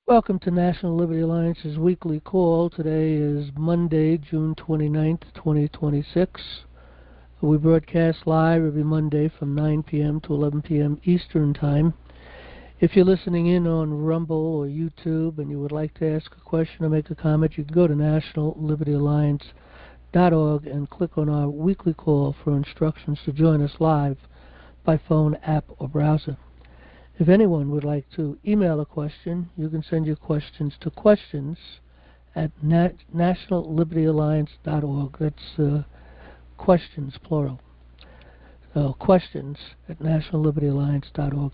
Welcome to National Liberty Alliance's weekly call. Today is Monday, June 29th, 2026. We broadcast live every Monday from 9 p.m. to 11 p.m. Eastern Time. If you're listening in on Rumble or YouTube and you would like to ask a question or make a comment, you can go to nationallibertyalliance.org and click on our weekly call for instructions to join us live by phone, app, or browser. If anyone would like to email a question, you can send your questions to questions@nationallibertyalliance.org. That's questions, plural. So questions@nationallibertyalliance.org.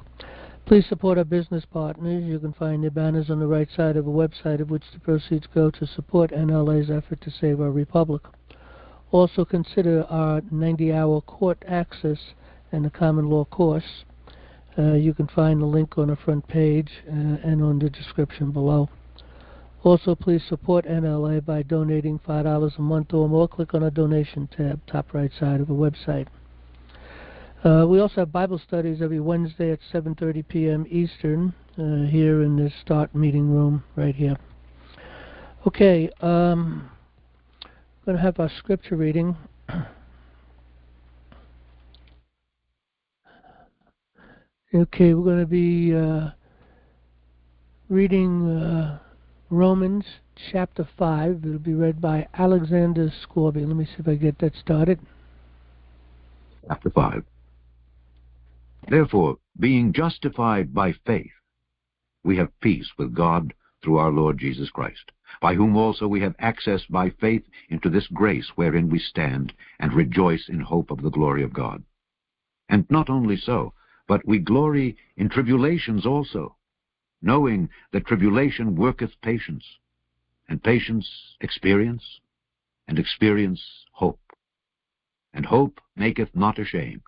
Please support our business partners. You can find their banners on the right side of the website, of which the proceeds go to support NLA's effort to save our republic. Also consider our 90-hour court access and the common law course. You can find the link on the front page and on the description below. Also, please support NLA by donating $5 a month or more. Click on the donation tab, top right side of the website. We also have Bible studies every Wednesday at 7:30 p.m. Eastern here in this start meeting room right here. Okay, I'm going to have our scripture reading. Okay, we're going to be reading Romans chapter 5. It'll be read by Alexander Scorby. Let me see if I get that started. Chapter 5. Therefore, being justified by faith, we have peace with God through our Lord Jesus Christ, by whom also we have access by faith into this grace wherein we stand, and rejoice in hope of the glory of God. And not only so, but we glory in tribulations also, knowing that tribulation worketh patience, and patience experience, and experience hope. And hope maketh not ashamed,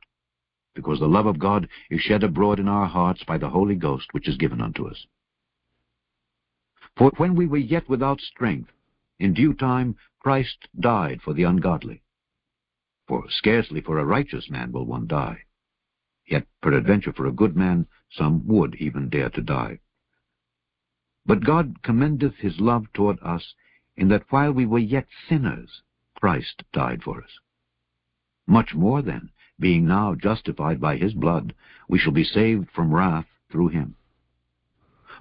because the love of God is shed abroad in our hearts by the Holy Ghost which is given unto us. For when we were yet without strength, in due time Christ died for the ungodly. For scarcely for a righteous man will one die. Yet peradventure for a good man some would even dare to die. But God commendeth his love toward us, in that while we were yet sinners, Christ died for us. Much more then, being now justified by his blood, we shall be saved from wrath through him.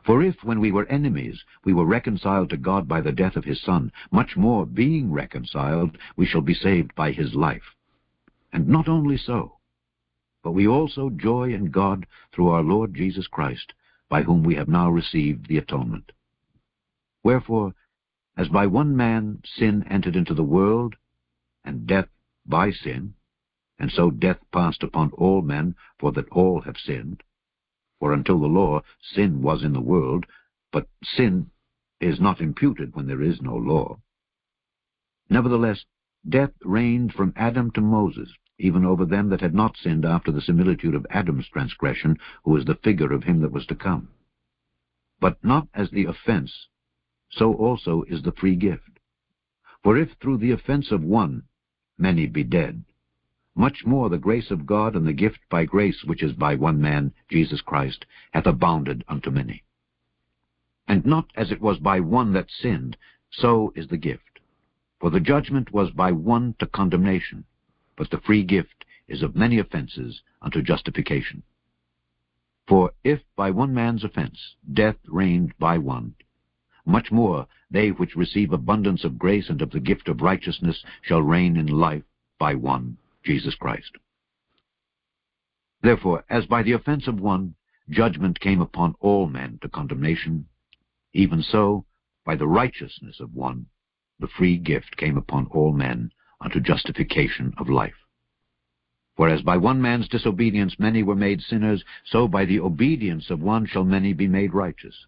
For if, when we were enemies, we were reconciled to God by the death of his Son, much more, being reconciled, we shall be saved by his life. And not only so, but we also joy in God through our Lord Jesus Christ, by whom we have now received the atonement. Wherefore, as by one man sin entered into the world, and death by sin, and so death passed upon all men, for that all have sinned. For until the law, sin was in the world, but sin is not imputed when there is no law. Nevertheless, death reigned from Adam to Moses, even over them that had not sinned after the similitude of Adam's transgression, who is the figure of him that was to come. But not as the offense, so also is the free gift. For if through the offense of one many be dead, much more the grace of God and the gift by grace which is by one man, Jesus Christ, hath abounded unto many. And not as it was by one that sinned, so is the gift. For the judgment was by one to condemnation, but the free gift is of many offenses unto justification. For if by one man's offense death reigned by one, much more they which receive abundance of grace and of the gift of righteousness shall reign in life by one, Jesus Christ. Therefore, as by the offense of one judgment came upon all men to condemnation, even so by the righteousness of one the free gift came upon all men unto justification of life. For as by one man's disobedience many were made sinners, so by the obedience of one shall many be made righteous.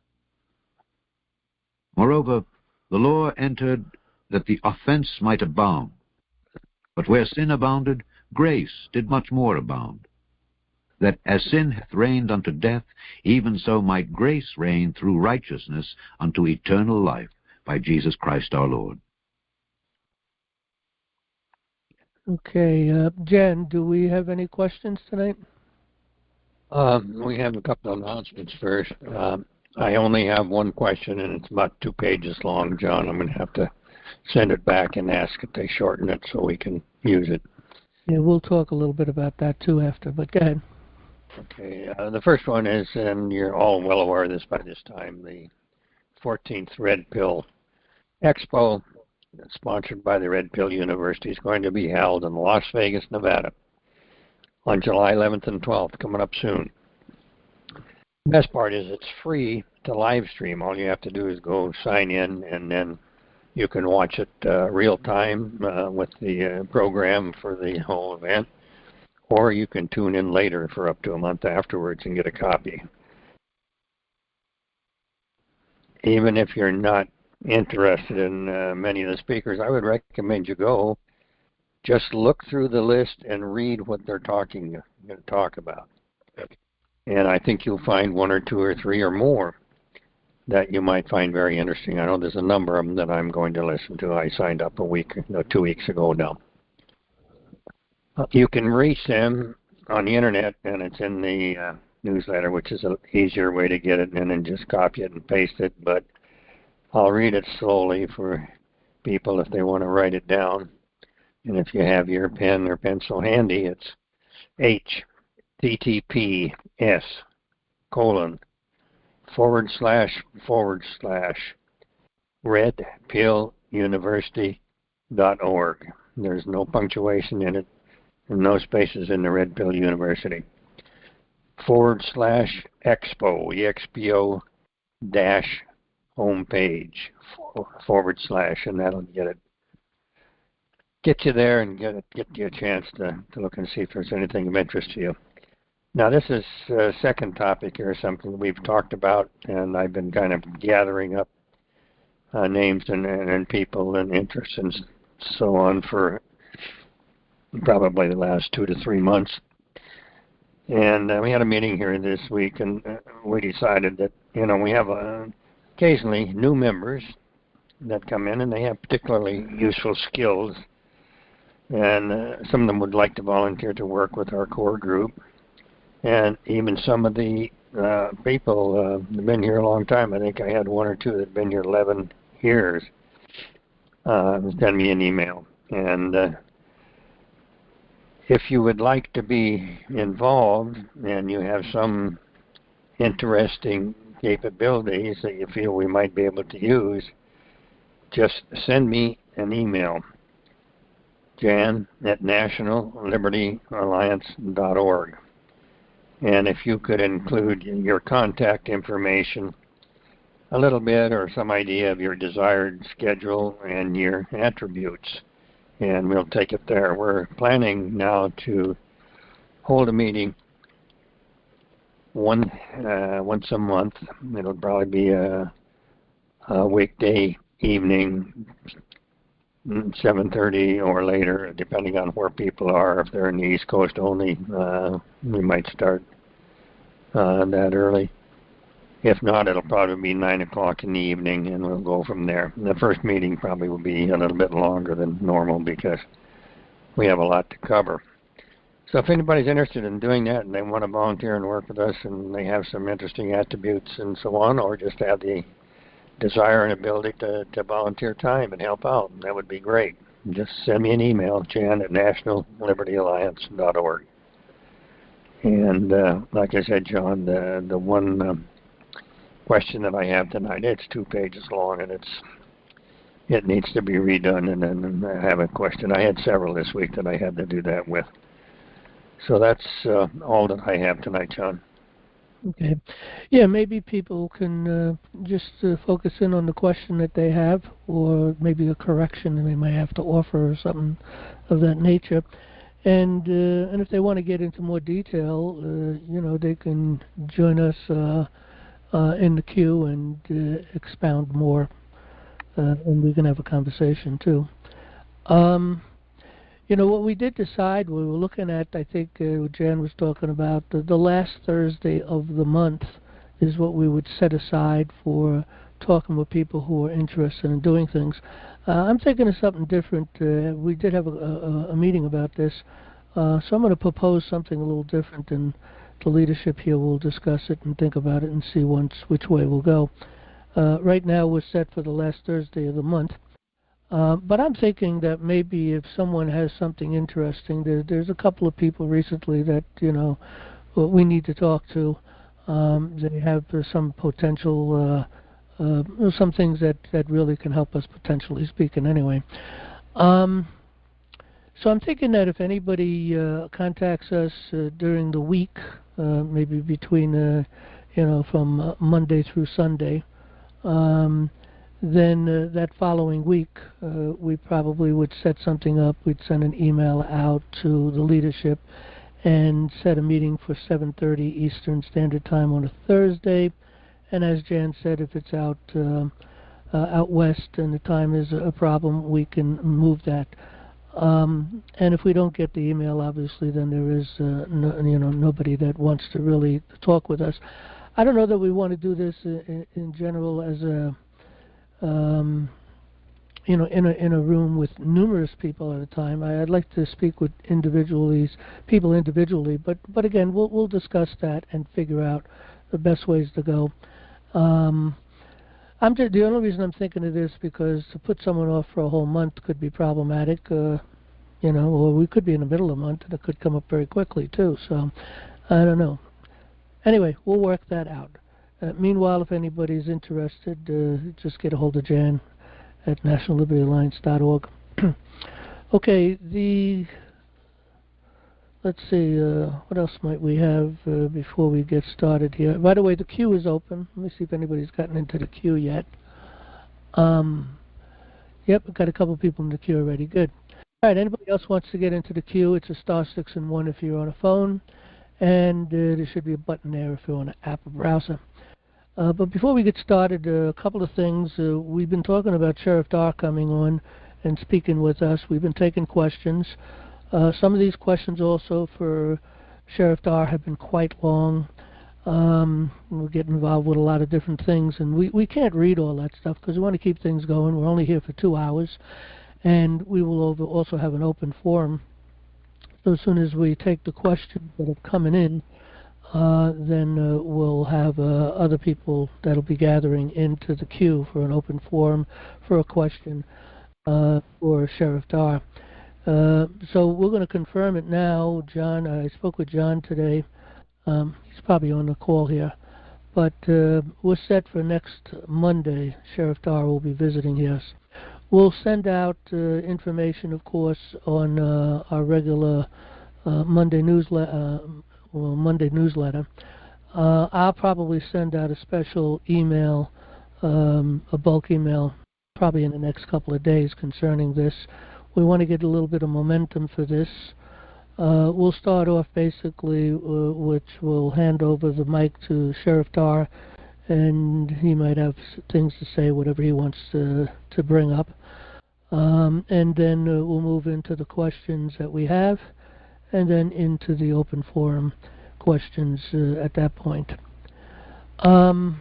Moreover, the law entered that the offense might abound. But where sin abounded, grace did much more abound, that as sin hath reigned unto death, even so might grace reign through righteousness unto eternal life by Jesus Christ our Lord. Okay, Jen, do we have any questions tonight? We have a couple of announcements first. I only have one question, and it's about 2 pages long, John. I'm going to have to send it back and ask if they shorten it so we can use it. Yeah, we'll talk a little bit about that too after, but go ahead. Okay, the first one is, and you're all well aware of this by this time, the 14th Red Pill Expo, sponsored by the Red Pill University, is going to be held in Las Vegas, Nevada, on July 11th and 12th, coming up soon. The best part is it's free to live stream. All you have to do is go sign in, and then you can watch it real time with the program for the whole event, or you can tune in later for up to a month afterwards and get a copy. Even if you're not interested in many of the speakers, I would recommend you go. Just look through the list and read what they're going to talk about. And I think you'll find 1 or 2 or 3 or more that you might find very interesting. I know there's a number of them that I'm going to listen to. I signed up 2 weeks ago now. You can reach them on the internet, and it's in the newsletter, which is an easier way to get it, and then just copy it and paste it. But I'll read it slowly for people if they want to write it down. And if you have your pen or pencil handy, it's https://redpilluniversity.org. There's no punctuation in it and no spaces in the Red Pill University. /expo, EXPO dash homepage, / and that'll get you there and get you a chance to look and see if there's anything of interest to you. Now, this is a second topic here, something we've talked about, and I've been kind of gathering up names and people and interests and so on for probably the last 2 to 3 months. And we had a meeting here this week, and we decided that, we have occasionally new members that come in, and they have particularly useful skills. And some of them would like to volunteer to work with our core group. And even some of the people have been here a long time. I think I had 1 or 2 that have been here 11 years. Send me an email. And if you would like to be involved and you have some interesting capabilities that you feel we might be able to use, just send me an email. jan@nationallibertyalliance.org. And if you could include your contact information, a little bit or some idea of your desired schedule and your attributes, and we'll take it there. We're planning now to hold a meeting once a month. It'll probably be a weekday evening, 7:30 or later, depending on where people are. If they're in the East Coast only, we might start that early. If not, it'll probably be 9 o'clock in the evening, and we'll go from there. The first meeting probably will be a little bit longer than normal because we have a lot to cover. So if anybody's interested in doing that and they want to volunteer and work with us and they have some interesting attributes and so on, or just have the desire and ability to volunteer time and help out, that would be great. Just send me an email, jan@nationallibertyalliance.org. And like I said, John, the one question that I have tonight, it's 2 pages long, and it needs to be redone. And then I have a question. I had several this week that I had to do that with. So that's all that I have tonight, John. Okay. Yeah, maybe people can just focus in on the question that they have, or maybe a correction they might have to offer or something of that nature. And if they want to get into more detail, they can join us in the queue and expound more, and we can have a conversation too. What we did decide, we were looking at, I think what Jan was talking about, the last Thursday of the month is what we would set aside for talking with people who are interested in doing things. I'm thinking of something different. We did have a meeting about this, so I'm going to propose something a little different than the leadership here will discuss it and think about it and see which way we'll go. Right now we're set for the last Thursday of the month. But I'm thinking that maybe if someone has something interesting, there's a couple of people recently that, we need to talk to. They have some potential, some things that really can help us, potentially speaking anyway. So I'm thinking that if anybody contacts us during the week, maybe between, from Monday through Sunday, then that following week, we probably would set something up. We'd send an email out to the leadership and set a meeting for 7:30 Eastern Standard Time on a Thursday. And as Jan said, if it's out west and the time is a problem, we can move that. And if we don't get the email, obviously, then there is nobody that wants to really talk with us. I don't know that we want to do this in general as a in a room with numerous people at a time. I'd like to speak with people individually, but again, we'll discuss that and figure out the best ways to go. The only reason I'm thinking of this because to put someone off for a whole month could be problematic, or we could be in the middle of the month and it could come up very quickly too. So I don't know. Anyway, we'll work that out. Meanwhile, if anybody's interested, just get a hold of Jan at nationallibertyalliance.org. Okay, let's see, what else might we have before we get started here? By the way, the queue is open. Let me see if anybody's gotten into the queue yet. Yep, we've got a couple people in the queue already. Good. All right, anybody else wants to get into the queue, it's a *6 and 1 if you're on a phone, and there should be a button there if you're on an app or browser. But before we get started, a couple of things. We've been talking about Sheriff Dar coming on and speaking with us. We've been taking questions. Some of these questions also for Sheriff Dar have been quite long. We're getting involved with a lot of different things, and we can't read all that stuff because we want to keep things going. We're only here for 2 hours, and we will also have an open forum. So as soon as we take the questions that are coming in, then we'll have other people that'll be gathering into the queue for an open forum for a question for Sheriff Dar. So we're going to confirm it now. John, I spoke with John today. He's probably on the call here. But we're set for next Monday. Sheriff Dar will be visiting us. We'll send out information, of course, on our regular Monday newsletter. I'll probably send out a special email, a bulk email, probably in the next couple of days concerning this. We want to get a little bit of momentum for this. We'll start off basically, which we'll hand over the mic to Sheriff Dar, and he might have things to say, whatever he wants to bring up. And then we'll move into the questions that we have, and then into the open forum questions at that point. So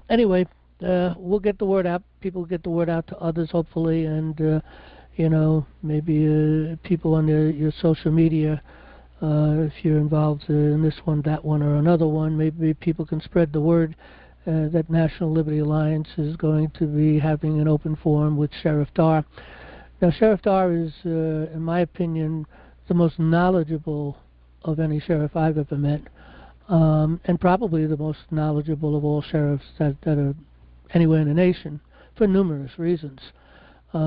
anyway, we'll get the word out. People get the word out to others, hopefully, and maybe people on your social media, if you're involved in this one, that one, or another one, maybe people can spread the word that National Liberty Alliance is going to be having an open forum with Sheriff Dar. Now, Sheriff Dar is, in my opinion, the most knowledgeable of any sheriff I've ever met, and probably the most knowledgeable of all sheriffs that are anywhere in the nation, for numerous reasons.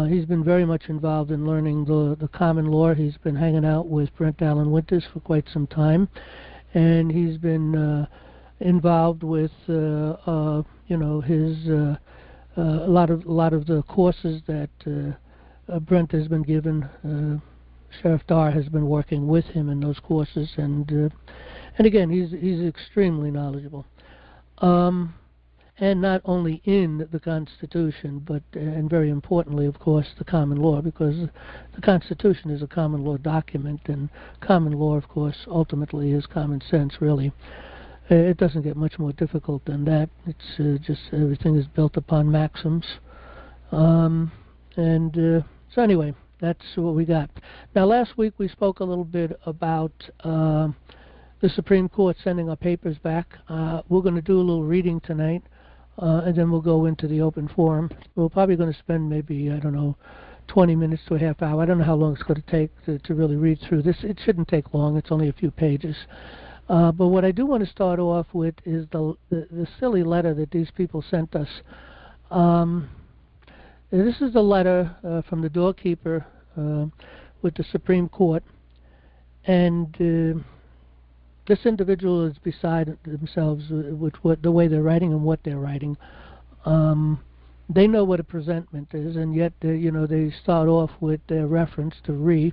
He's been very much involved in learning the common law. He's been hanging out with Brent Allen Winters for quite some time, and he's been involved with his a lot of the courses that Brent has been given. Sheriff Dar has been working with him in those courses, and again, he's extremely knowledgeable. And not only in the Constitution, but and very importantly, of course, the common law, because the Constitution is a common law document, and common law, of course, ultimately is common sense, really. It doesn't get much more difficult than that. It's just everything is built upon maxims. So anyway, that's what we got. Now, last week we spoke a little bit about the the Supreme Court sending our papers back. We're going to do a little reading tonight, and then we'll go into the open forum. We're probably going to spend maybe, I don't know, 20 minutes to a half hour. I don't know how long it's going to take to really read through this. It shouldn't take long. It's only a few pages. But what I do want to start off with is the silly letter that these people sent us. This is the letter from the doorkeeper with the Supreme Court, and this individual is beside themselves with the way they're writing and what they're writing. They know what a presentment is, and yet they start off with their reference to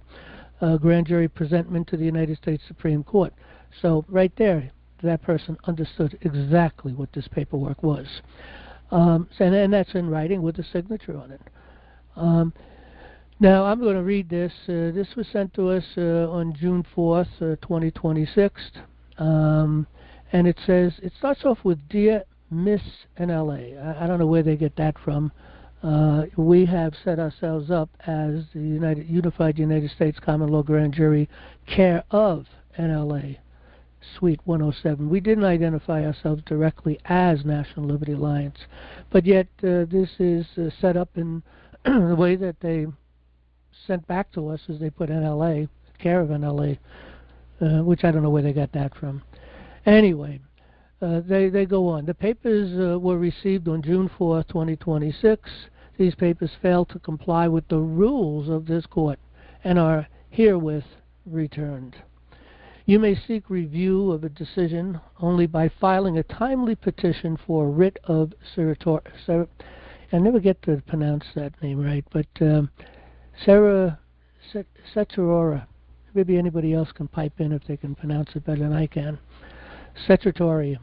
grand jury presentment to the United States Supreme Court. So right there, that person understood exactly what this paperwork was. And that's in writing with a signature on it. Now, I'm going to read this. This was sent to us on June 4th, 2026. And it says, it starts off with, Dear Miss NLA. I don't know where they get that from. We have set ourselves up as the Unified United States Common Law Grand Jury, care of NLA, Suite 107. We didn't identify ourselves directly as National Liberty Alliance, but yet this is set up in the way that they sent back to us, as they put NLA, care of NLA, which I don't know where they got that from. Anyway, they go on. The papers were received on June 4th, 2026. These papers failed to comply with the rules of this court and are herewith returned. You may seek review of a decision only by filing a timely petition for writ of certiorari. I never get to pronounce that name right, but certiorari. Maybe anybody else can pipe in if they can pronounce it better than I can. Certiorari.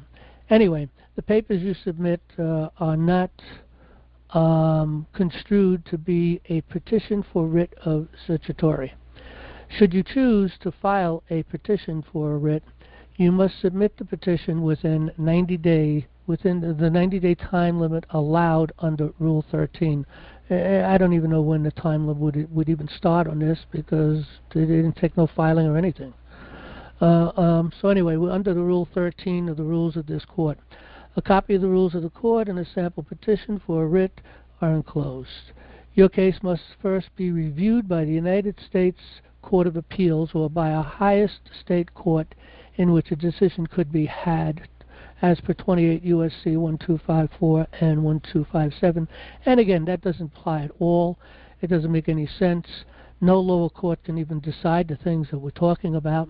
Anyway, the papers you submit are not construed to be a petition for writ of certiorari. Should you choose to file a petition for a writ, you must submit the petition within 90 days, within the 90-day time limit allowed under Rule 13. I don't even know when the time limit would even start on this, because they didn't take no filing or anything. So anyway, we're under the Rule 13 of the rules of this court. A copy of the rules of the court and a sample petition for a writ are enclosed. Your case must first be reviewed by the United States Court of Appeals or by a highest state court in which a decision could be had, as per 28 U.S.C. 1254 and 1257. And again, that doesn't apply at all. It doesn't make any sense. No lower court can even decide the things that we're talking about.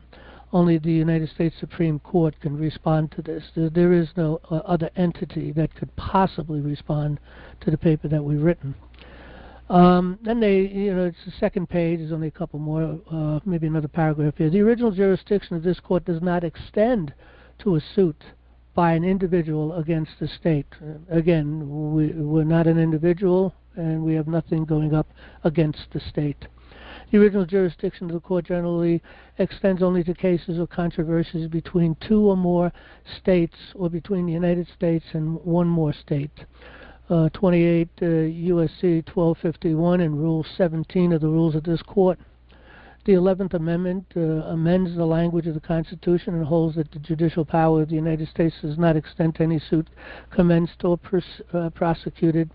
Only the United States Supreme Court can respond to this. There is no other entity that could possibly respond to the paper that we've written. Then it's the second page. There's only a couple more, maybe another paragraph here. The original jurisdiction of this court does not extend to a suit by an individual against the state. Again, we're not an individual, and we have nothing going up against the state. The original jurisdiction of the court generally extends only to cases or controversies between two or more states, or between the United States and one more state. 28 U.S.C. 1251 and Rule 17 of the rules of this court. The 11th Amendment amends the language of the Constitution and holds that the judicial power of the United States does not extend to any suit commenced or prosecuted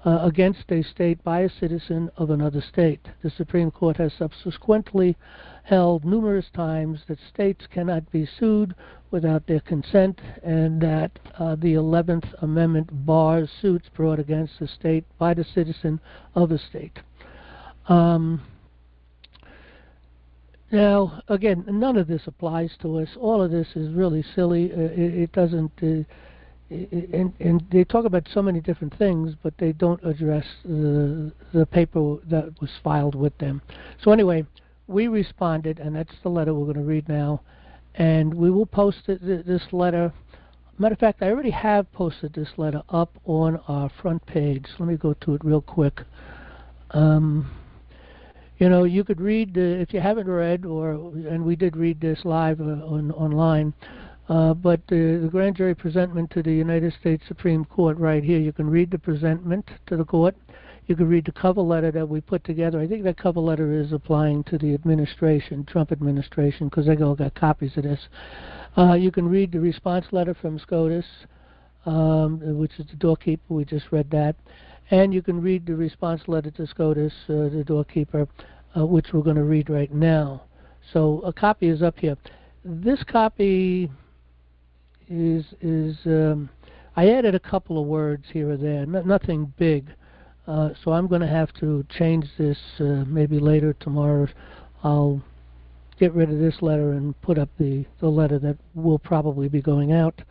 against a state by a citizen of another state. The Supreme Court has subsequently held numerous times that states cannot be sued without their consent, and that the 11th Amendment bars suits brought against a state by the citizen of a state. Now, again, none of this applies to us. All of this is really silly. It doesn't... and they talk about so many different things, but they don't address the paper that was filed with them. So anyway, we responded, and that's the letter we're going to read now. And we will post this letter. Matter of fact, I already have posted this letter up on our front page. Let me go to it real quick. You could read, if you haven't read, and we did read this live online, but the grand jury presentment to the United States Supreme Court right here, you can read the presentment to the court. You can read the cover letter that we put together. I think that cover letter is applying to the administration, Trump administration, because they all got copies of this. You can read the response letter from SCOTUS, which is the doorkeeper. We just read that. And you can read the response letter to SCOTUS, the doorkeeper, which we're going to read right now. So a copy is up here. This copy is I added a couple of words here or there, nothing big. So I'm going to have to change this maybe later tomorrow. I'll get rid of this letter and put up the letter that will probably be going out.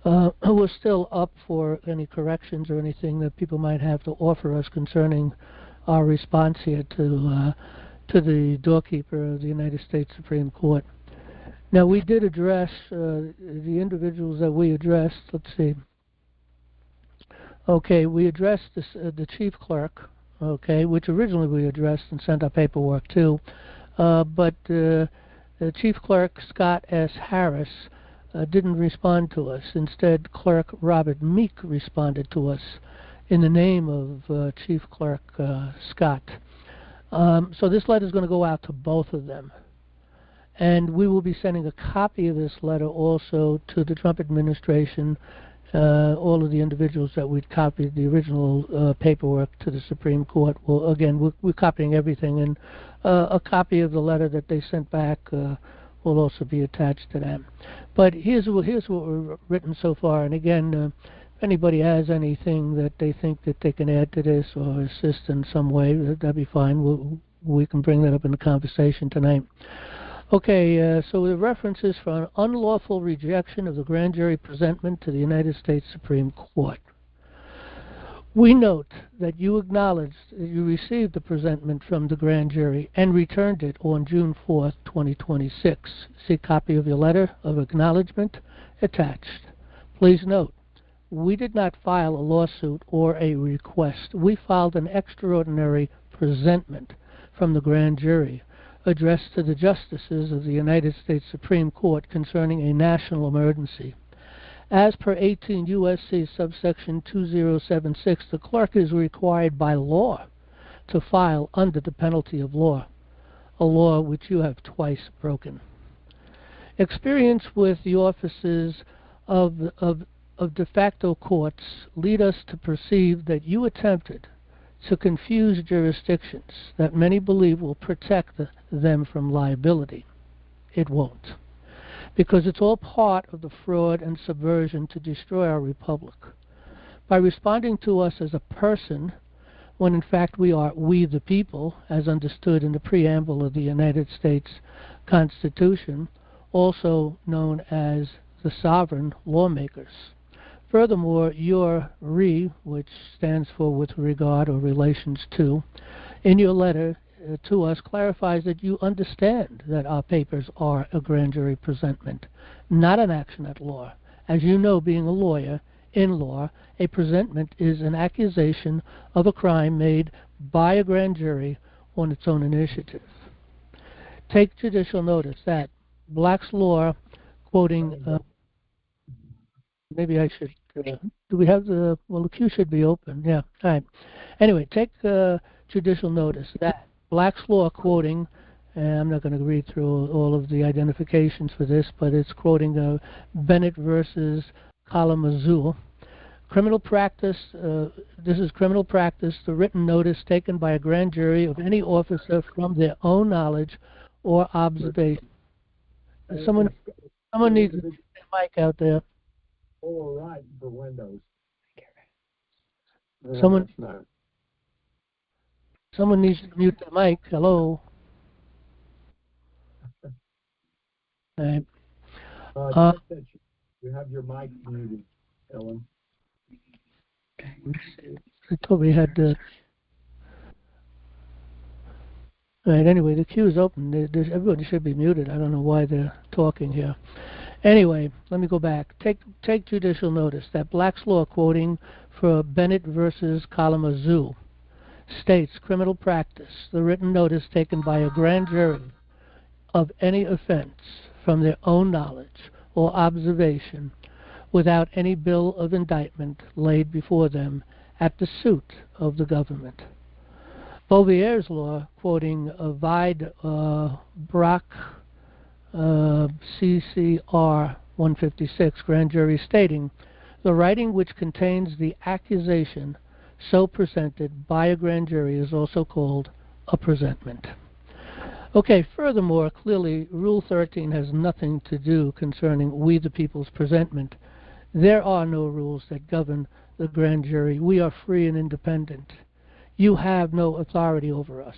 We're still up for any corrections or anything that people might have to offer us concerning our response here to the doorkeeper of the United States Supreme Court. Now, we did address the individuals that we addressed. Let's see. Okay, we addressed this, the chief clerk, okay, which originally we addressed and sent our paperwork to. But the chief clerk, Scott S. Harris, didn't respond to us. Instead, Clerk Robert Meek responded to us in the name of Chief Clerk Scott. So this letter is going to go out to both of them. And we will be sending a copy of this letter also to the Trump administration, all of the individuals that we'd copied the original paperwork to the Supreme Court. Well, again, we're copying everything, and a copy of the letter that they sent back will also be attached to that. But here's what we've written so far. And again, if anybody has anything that they think that they can add to this or assist in some way, that'd be fine. We can bring that up in the conversation tonight. Okay, so the references for an unlawful rejection of the grand jury presentment to the United States Supreme Court. We note that you acknowledged that you received the presentment from the grand jury and returned it on June 4th, 2026. See copy of your letter of acknowledgement attached. Please note, we did not file a lawsuit or a request. We filed an extraordinary presentment from the grand jury addressed to the justices of the United States Supreme Court concerning a national emergency. As per 18 U.S.C. subsection 2076, the clerk is required by law to file under the penalty of law, a law which you have twice broken. Experience with the offices of de facto courts lead us to perceive that you attempted to confuse jurisdictions that many believe will protect them from liability. It won't, because it's all part of the fraud and subversion to destroy our republic. By responding to us as a person, when in fact we are we the people, as understood in the preamble of the United States Constitution, also known as the sovereign lawmakers. Furthermore, your which stands for with regard or relations to, in your letter to us clarifies that you understand that our papers are a grand jury presentment, not an action at law. As you know, being a lawyer, in law, a presentment is an accusation of a crime made by a grand jury on its own initiative. Take judicial notice that Black's Law, quoting, maybe I should, do we have the, well, the queue should be open, yeah, all right. Anyway, take judicial notice that Black's Law, quoting, and I'm not going to read through all of the identifications for this, but it's quoting Bennett versus Kalamazoo. Criminal practice, this is criminal practice, the written notice taken by a grand jury of any officer from their own knowledge or observation. Someone needs a mic out there. All right for Windows. Someone needs to mute the mic. Hello. Right. You have your mic muted, Ellen. I thought we had right, anyway, the queue is open. Everybody should be muted. I don't know why they're talking here. Anyway, let me go back. Take judicial notice that Black's Law, quoting for Bennett versus Kalamazoo, states criminal practice, the written notice taken by a grand jury of any offense from their own knowledge or observation without any bill of indictment laid before them at the suit of the government. Bouvier's law, quoting Vide Brock CCR 156, grand jury, stating, "The writing which contains the accusation so presented by a grand jury is also called a presentment." Okay, furthermore, clearly Rule 13 has nothing to do concerning we the people's presentment. There are no rules that govern the grand jury. We are free and independent. You have no authority over us.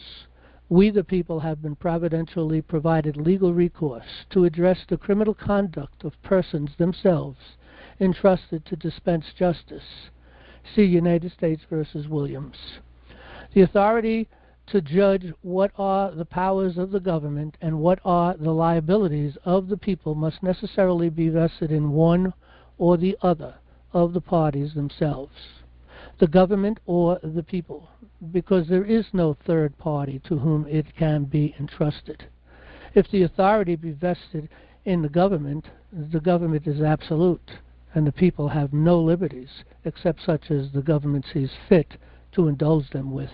We the people have been providentially provided legal recourse to address the criminal conduct of persons themselves entrusted to dispense justice. See United States versus Williams. The authority to judge what are the powers of the government and what are the liabilities of the people must necessarily be vested in one or the other of the parties themselves, the government or the people, because there is no third party to whom it can be entrusted. If the authority be vested in the government is absolute, and the people have no liberties except such as the government sees fit to indulge them with.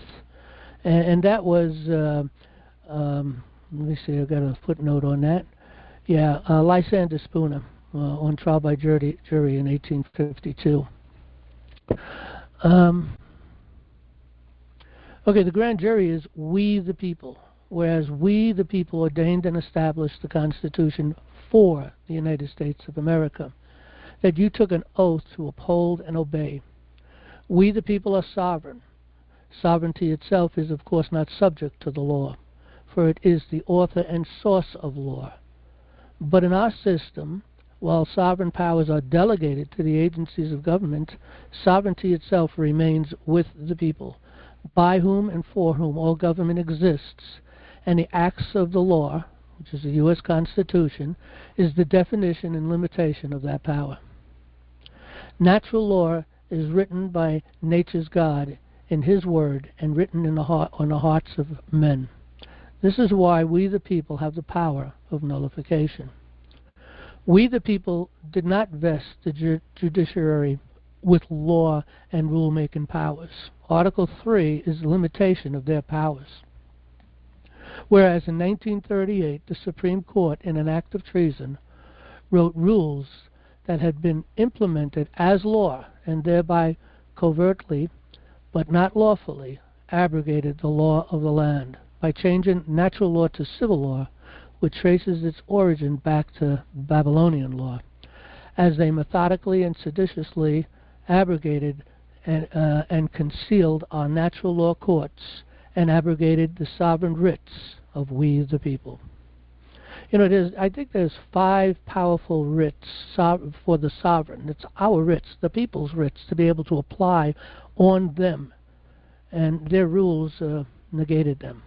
And that was, let me see, I've got a footnote on that. Yeah, Lysander Spooner, on trial by jury in 1852. Okay, the grand jury is we the people, whereas we the people ordained and established the Constitution for the United States of America, that you took an oath to uphold and obey. We the people are sovereign. Sovereignty itself is, of course, not subject to the law, for it is the author and source of law. But in our system, while sovereign powers are delegated to the agencies of government, sovereignty itself remains with the people, by whom and for whom all government exists, and the acts of the law, which is the U.S. Constitution, is the definition and limitation of that power. Natural law is written by nature's God in His Word and written in on the hearts of men. This is why we the people have the power of nullification. We the people did not vest the judiciary with law and rule-making powers. Article 3 is the limitation of their powers. Whereas in 1938 the Supreme Court, in an act of treason, wrote rules that had been implemented as law and thereby covertly but not lawfully abrogated the law of the land by changing natural law to civil law, which traces its origin back to Babylonian law, as they methodically and seditiously abrogated and concealed our natural law courts and abrogated the sovereign writs of we the people. You know, I think there's 5 powerful writs for the sovereign. It's our writs, the people's writs, to be able to apply on them, and their rules negated them.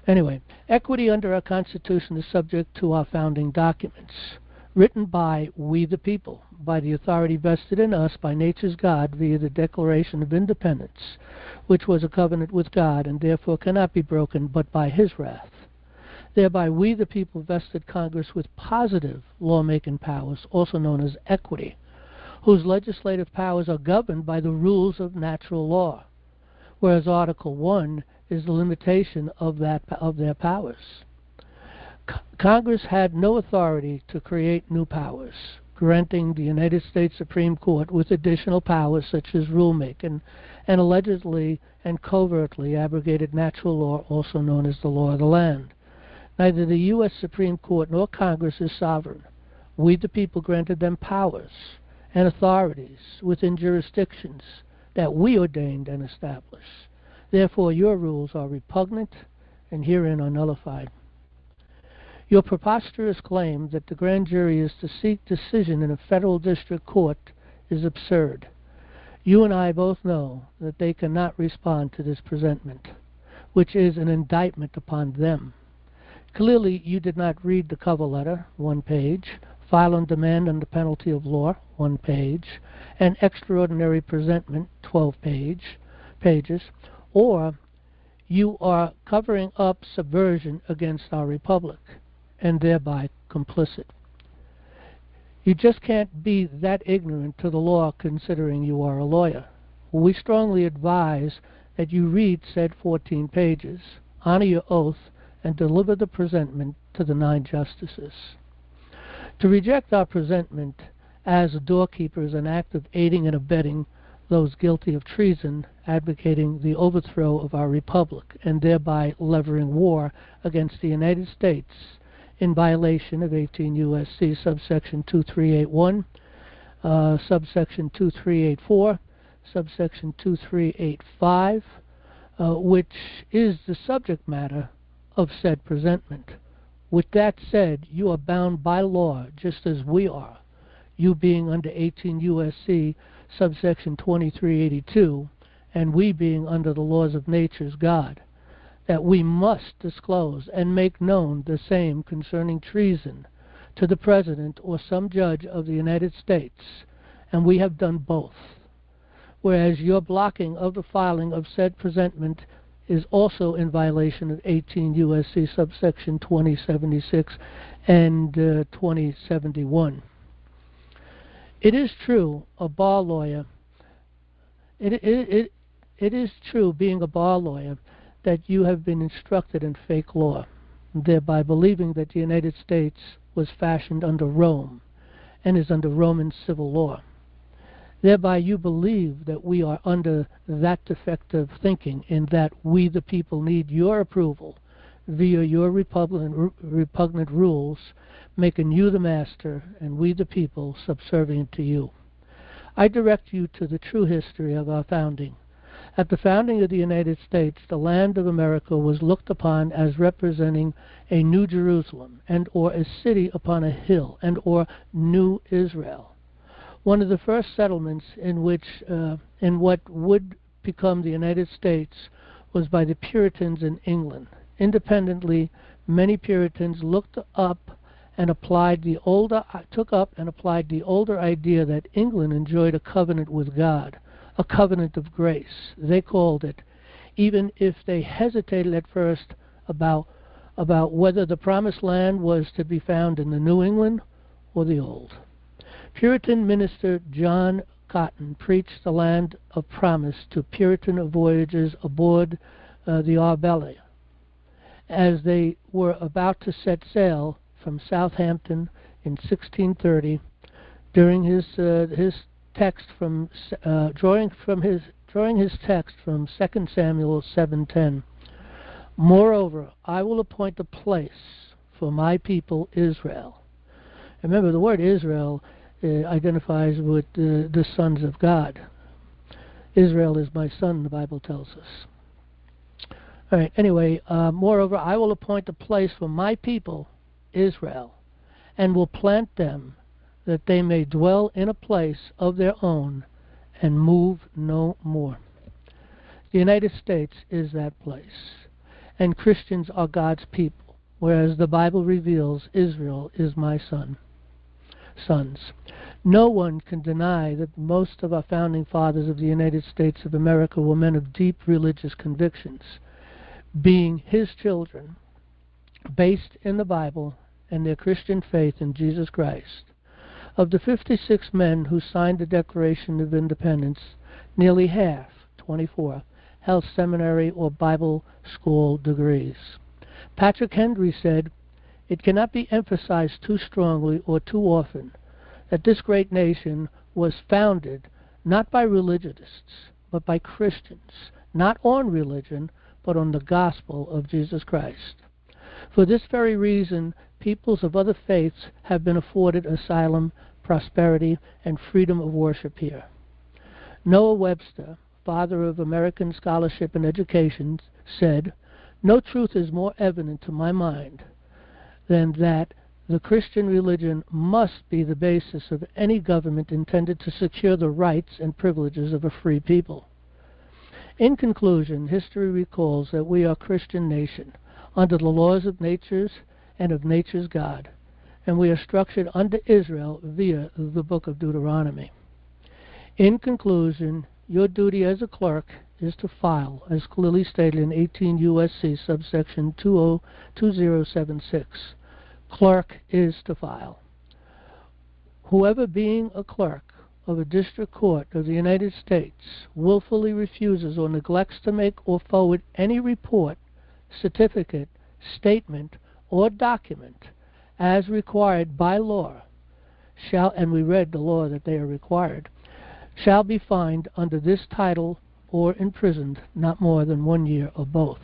Anyway, equity under our Constitution is subject to our founding documents, written by we the people, by the authority vested in us by nature's God via the Declaration of Independence, which was a covenant with God and therefore cannot be broken but by His wrath. Thereby we the people vested Congress with positive lawmaking powers, also known as equity, whose legislative powers are governed by the rules of natural law, whereas Article 1 is the limitation of their powers. Congress had no authority to create new powers, granting the United States Supreme Court with additional powers such as rulemaking, and allegedly and covertly abrogated natural law, also known as the law of the land. Neither the U.S. Supreme Court nor Congress is sovereign. We the people granted them powers and authorities within jurisdictions that we ordained and established. Therefore your rules are repugnant and herein are nullified. Your preposterous claim that the grand jury is to seek decision in a federal district court is absurd. You and I both know that they cannot respond to this presentment, which is an indictment upon them. Clearly you did not read the cover letter, 1 page, file on demand under penalty of law, 1 page, and extraordinary presentment, 12 pages, or you are covering up subversion against our republic and thereby complicit. You just can't be that ignorant to the law considering you are a lawyer. We strongly advise that you read said 14 pages, honor your oath, and deliver the presentment to the 9 justices. To reject our presentment as a doorkeeper is an act of aiding and abetting those guilty of treason, advocating the overthrow of our republic, and thereby levering war against the United States in violation of 18 U.S.C. subsection 2381, subsection 2384, subsection 2385, which is the subject matter of said presentment. With that said, you are bound by law just as we are, you being under 18 U.S.C. subsection 2382, and we being under the laws of nature's God, that we must disclose and make known the same concerning treason to the President or some judge of the United States, and we have done both. Whereas your blocking of the filing of said presentment is also in violation of 18 U.S.C. subsection 2076 and 2071. It is true, a bar lawyer, it is true, being a bar lawyer, that you have been instructed in fake law, thereby believing that the United States was fashioned under Rome and is under Roman civil law. Thereby you believe that we are under that defective thinking, in that we the people need your approval via your repugnant rules, making you the master and we the people subservient to you. I direct you to the true history of our founding. At the founding of the United States, the land of America was looked upon as representing a New Jerusalem, and or a city upon a hill, and or New Israel. One of the first settlements in what would become the United States was by the Puritans in England. Independently, many Puritans took up and applied the older idea that England enjoyed a covenant with God, a covenant of grace, they called it, even if they hesitated at first about whether the promised land was to be found in the New England or the Old. Puritan minister John Cotton preached the land of promise to Puritan voyagers aboard the Arbella as they were about to set sail from Southampton in 1630. During his text from drawing his text from 2 Samuel 7:10. Moreover, I will appoint a place for my people Israel. Remember, the word Israel identifies with the sons of God. Israel is my son, the Bible tells us. All right. Anyway, moreover, I will appoint a place for my people Israel, and will plant them, that they may dwell in a place of their own and move no more. The United States is that place, and Christians are God's people, whereas the Bible reveals Israel is my sons. No one can deny that most of our founding fathers of the United States of America were men of deep religious convictions, being His children, based in the Bible and their Christian faith in Jesus Christ. Of the 56 men who signed the Declaration of Independence, nearly half, 24, held seminary or Bible school degrees. Patrick Henry said, "It cannot be emphasized too strongly or too often that this great nation was founded not by religionists, but by Christians, not on religion, but on the gospel of Jesus Christ. For this very reason, peoples of other faiths have been afforded asylum, prosperity, and freedom of worship here." Noah Webster, father of American scholarship and education, said, "No truth is more evident to my mind than that the Christian religion must be the basis of any government intended to secure the rights and privileges of a free people." In conclusion, history recalls that we are a Christian nation, under the laws of nature's and of nature's God, and we are structured under Israel via the book of Deuteronomy. In conclusion, your duty as a clerk is to file, as clearly stated in 18 U.S.C. subsection 2076. Clerk is to file. Whoever, being a clerk of a district court of the United States willfully refuses or neglects to make or forward any report, certificate, statement, or document as required by law, shall, and we read the law that they are required, shall be fined under this title or imprisoned not more than 1 year or both.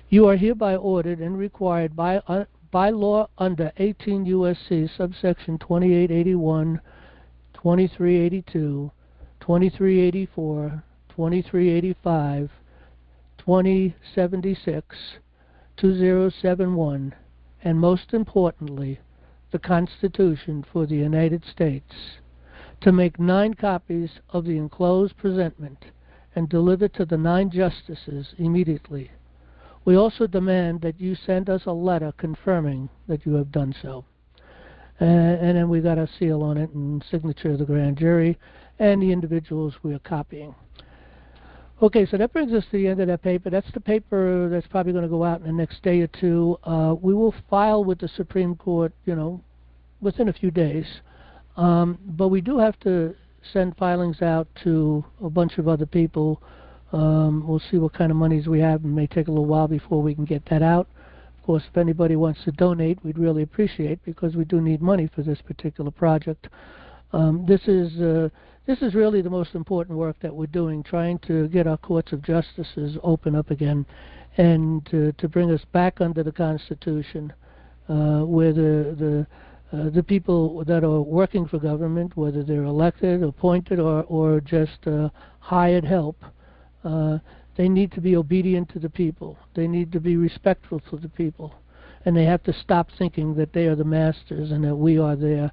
You are hereby ordered and required by law under 18 U.S.C. subsection 2881, 2382, 2384, 2385, 2076, 2071, and most importantly, the Constitution for the United States, to make 9 copies of the enclosed presentment and deliver to the 9 justices immediately. We also demand that you send us a letter confirming that you have done so. And then we got a seal on it and signature of the grand jury and the individuals we are copying. Okay, so that brings us to the end of that paper. That's the paper that's probably going to go out in the next day or two. We will file with the Supreme Court, within a few days. But we do have to send filings out to a bunch of other people. We'll see what kind of monies we have. It may take a little while before we can get that out. Of course, if anybody wants to donate, we'd really appreciate, because we do need money for this particular project. This is really the most important work that we're doing, trying to get our courts of justices open up again, and to bring us back under the Constitution, where the people that are working for government, whether they're elected, appointed, or just hired help, they need to be obedient to the people. They need to be respectful to the people. And they have to stop thinking that they are the masters and that we are their,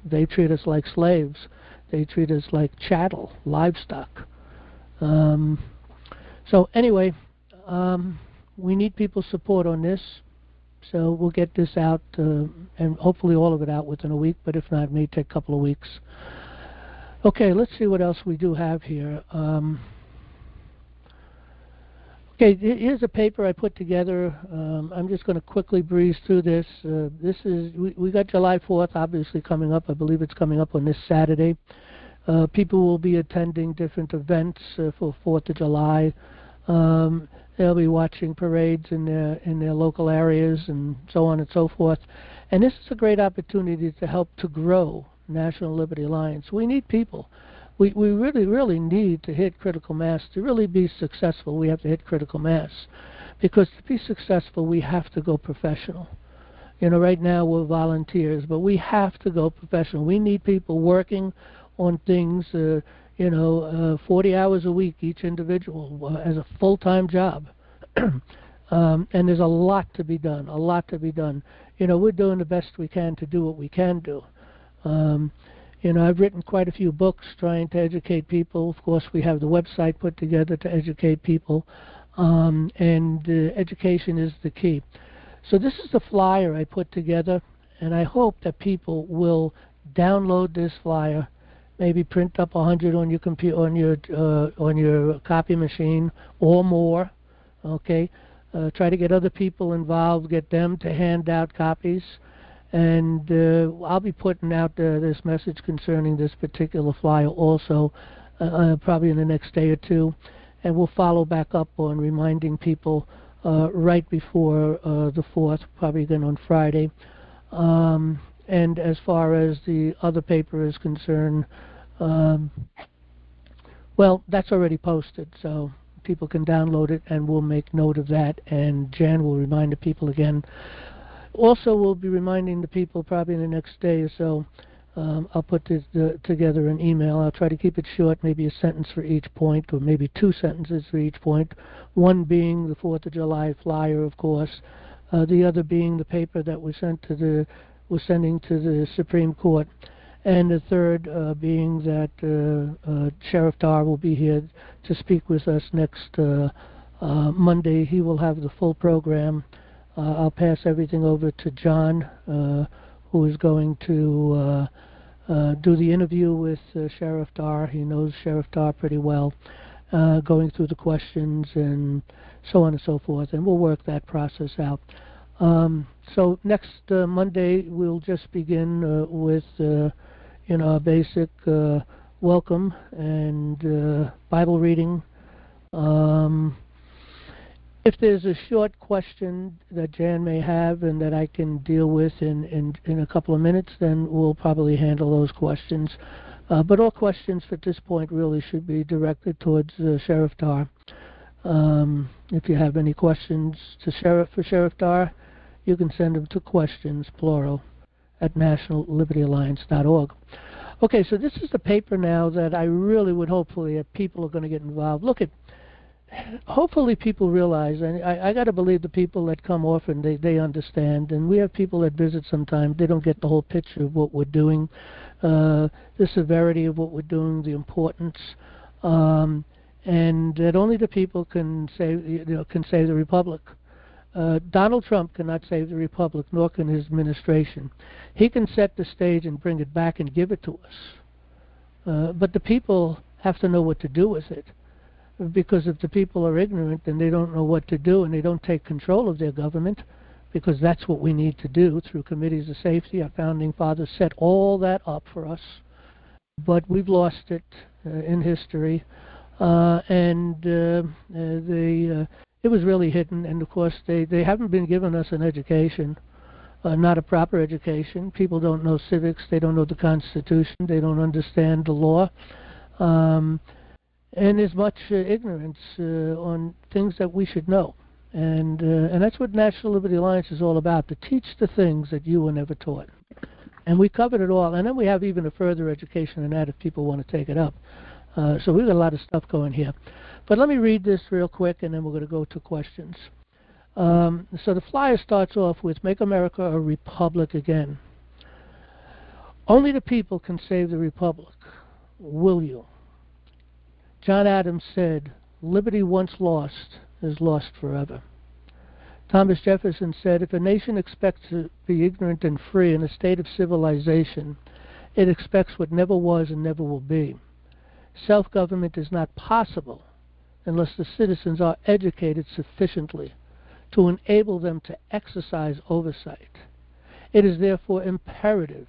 they treat us like slaves. They treat us like chattel, livestock. So anyway, we need people's support on this. So we'll get this out, and hopefully all of it out within a week, but if not, it may take a couple of weeks. Okay, let's see what else we do have here. Okay, here's a paper I put together. I'm just going to quickly breeze through this. This is we got July 4th, obviously, coming up. I believe it's coming up on this Saturday. People will be attending different events for 4th of July. They'll be watching parades in their local areas and so on and so forth. And this is a great opportunity to help to grow National Liberty Alliance. We need people. We really, really need to hit critical mass. To really be successful, we have to hit critical mass. Because to be successful, we have to go professional. Right now we're volunteers, but we have to go professional. We need people working on things, 40 hours a week, each individual, as a full-time job. And there's a lot to be done, we're doing the best we can to do what we can do. I've written quite a few books trying to educate people. Of course, we have the website put together to educate people, and education is the key. So this is the flyer I put together, and I hope that people will download this flyer, maybe print up 100 on your computer, on your copy machine or more. Okay, try to get other people involved, get them to hand out copies. And I'll be putting out this message concerning this particular flyer also, probably in the next day or two. And we'll follow back up on reminding people right before the 4th, probably again on Friday. And as far as the other paper is concerned, well, that's already posted, so people can download it, and we'll make note of that. And Jan will remind the people again. Also, we'll be reminding the people probably in the next day or so. I'll put this together an email. I'll try to keep it short, maybe a sentence for each point, or maybe 2 sentences for each point. One being the 4th of July flyer, of course. The other being the paper that we're sending to the Supreme Court. And the third being that Sheriff Dar will be here to speak with us next Monday. He will have the full program. I'll pass everything over to John, who is going to do the interview with Sheriff Dar. He knows Sheriff Dar pretty well, going through the questions and so on and so forth, and we'll work that process out. So next Monday we'll just begin with our basic welcome and Bible reading. If there's a short question that Jan may have and that I can deal with in a couple of minutes, then we'll probably handle those questions. But all questions at this point really should be directed towards Sheriff Tarr. If you have any questions for Sheriff Tarr, you can send them to questions, plural, at nationallibertyalliance.org. Okay, so this is the paper now that I really would hopefully that people are going to get involved. Look at, hopefully people realize, and I got to believe the people that come often, they understand, and we have people that visit sometimes, they don't get the whole picture of what we're doing, the severity of what we're doing, the importance, and that only the people can save the republic. Donald Trump cannot save the republic, nor can his administration. He can set the stage and bring it back and give it to us, but the people have to know what to do with it. Because if the people are ignorant and they don't know what to do and they don't take control of their government, because that's what we need to do through committees of safety. Our founding fathers set all that up for us, but we've lost it in history, it was really hidden. And of course, they haven't been giving us an education, not a proper education. People don't know civics. They don't know the Constitution. They don't understand the law. And there's much ignorance on things that we should know. And that's what National Liberty Alliance is all about, to teach the things that you were never taught. And we covered it all. And then we have even a further education in that if people want to take it up. So we've got a lot of stuff going here. But let me read this real quick, and then we're going to go to questions. So the flyer starts off with, "Make America a Republic Again." Only the people can save the Republic. Will you? John Adams said, "Liberty once lost is lost forever." Thomas Jefferson said, "If a nation expects to be ignorant and free in a state of civilization, it expects what never was and never will be. Self-government is not possible unless the citizens are educated sufficiently to enable them to exercise oversight. It is therefore imperative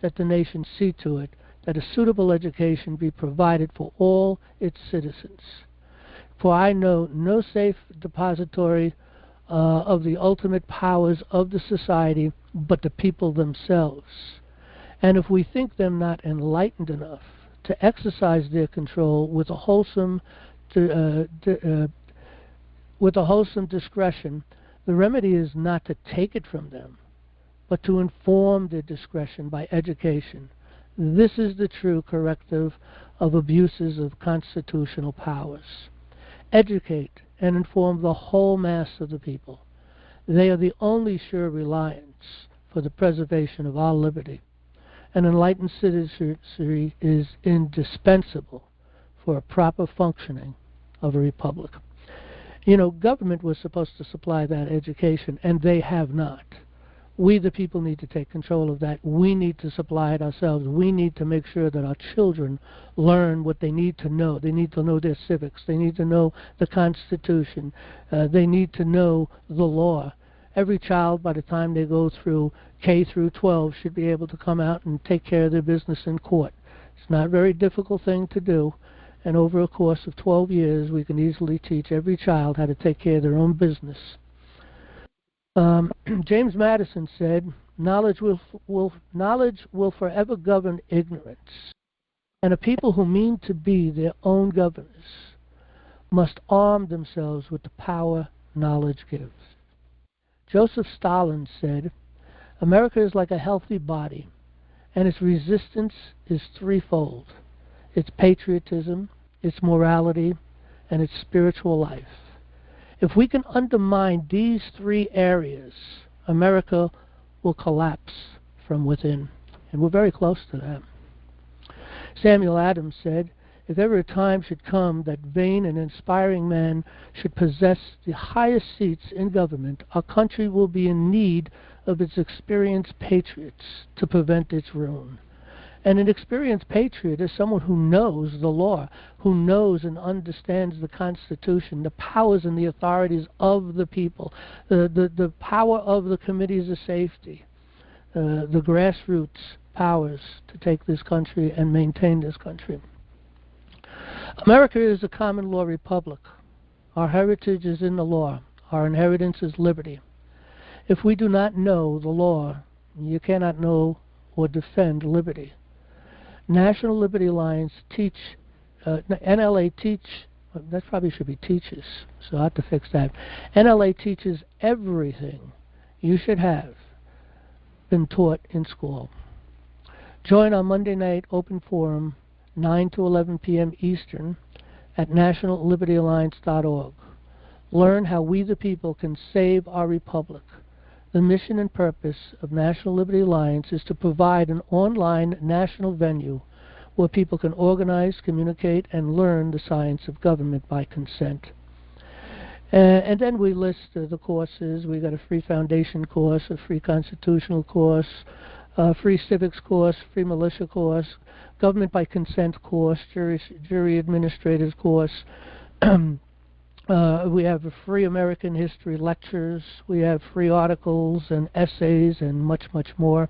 that the nation see to it that a suitable education be provided for all its citizens. For I know no safe depository of the ultimate powers of the society but the people themselves. And if we think them not enlightened enough to exercise their control with a wholesome discretion, the remedy is not to take it from them, but to inform their discretion by education. This is the true corrective of abuses of constitutional powers. Educate and inform the whole mass of the people. They are the only sure reliance for the preservation of our liberty. An enlightened citizenry is indispensable for a proper functioning of a republic." Government was supposed to supply that education, and they have not. We, the people, need to take control of that. We need to supply it ourselves. We need to make sure that our children learn what they need to know. They need to know their civics. They need to know the Constitution. They need to know the law. Every child, by the time they go through K through 12, should be able to come out and take care of their business in court. It's not a very difficult thing to do. And over a course of 12 years, we can easily teach every child how to take care of their own business. James Madison said, knowledge will forever govern ignorance, and a people who mean to be their own governors must arm themselves with the power knowledge gives. Joseph Stalin said, America is like a healthy body, and its resistance is threefold: its patriotism, its morality, and its spiritual life. If we can undermine these three areas, America will collapse from within. And we're very close to that. Samuel Adams said, if ever a time should come that vain and inspiring man should possess the highest seats in government, our country will be in need of its experienced patriots to prevent its ruin. And an experienced patriot is someone who knows the law, who knows and understands the Constitution, the powers and the authorities of the people, the power of the committees of safety, the grassroots powers to take this country and maintain this country. America is a common law republic. Our heritage is in the law. Our inheritance is liberty. If we do not know the law, you cannot know or defend liberty. National Liberty Alliance NLA that probably should be teaches, so I have to fix that. NLA teaches everything you should have been taught in school. Join our Monday night open forum, 9 to 11 p.m. Eastern, at nationallibertyalliance.org. Learn how we the people can save our republic. The mission and purpose of National Liberty Alliance is to provide an online national venue where people can organize, communicate, and learn the science of government by consent. And then we list the courses. We got a free foundation course, a free constitutional course, a free civics course, free militia course, government by consent course, jury administrators course. We have a free American history lectures. We have free articles and essays and much, much more.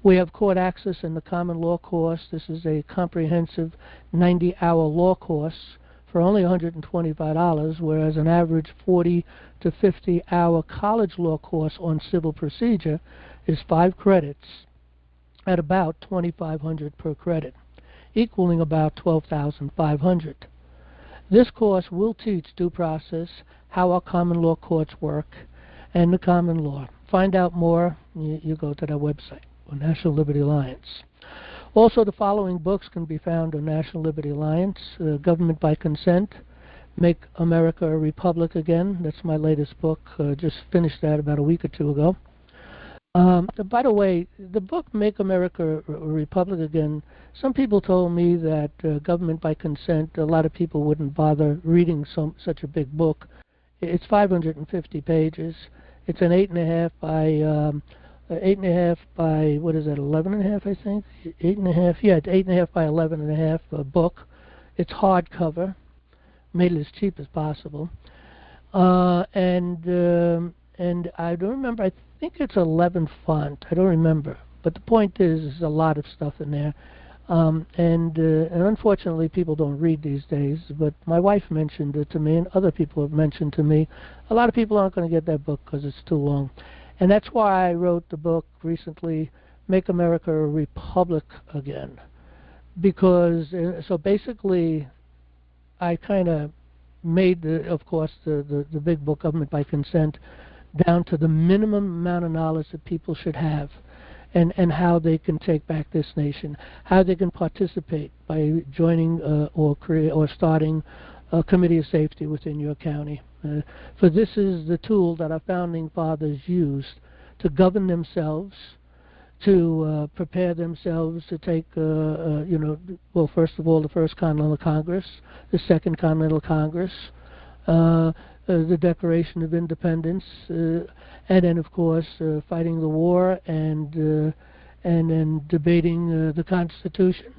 We have court access in the common law course. This is a comprehensive 90-hour law course for only $125, whereas an average 40 to 50-hour college law course on civil procedure is 5 credits at about $2,500 per credit, equaling about $12,500. This course will teach due process, how our common law courts work, and the common law. Find out more, you go to their website, or National Liberty Alliance. Also, the following books can be found on National Liberty Alliance: Government by Consent, Make America a Republic Again. That's my latest book. Just finished that about a week or two ago. By the way, the book Make America a Republic Again, some people told me that Government by Consent, a lot of people wouldn't bother reading such a big book. It's 550 pages. It's an 8.5 by, what is that, 11.5, I think? 8.5, yeah, it's 8.5 by 11.5 book. It's hardcover, made it as cheap as possible. And I don't remember, I think it's 11 font, I don't remember. But the point is, there's a lot of stuff in there. And unfortunately, people don't read these days, but my wife mentioned it to me, and other people have mentioned to me. A lot of people aren't going to get that book because it's too long. And that's why I wrote the book recently, Make America a Republic Again. Because, so basically, I kind of made, of course, the big book, Government by Consent, down to the minimum amount of knowledge that people should have, and how they can take back this nation, how they can participate by joining or starting a committee of safety within your county. For this is the tool that our founding fathers used to govern themselves, to prepare themselves to take, well, first of all, the First Continental Congress, the Second Continental Congress, the Declaration of Independence, and then, of course, fighting the war and then debating the Constitution.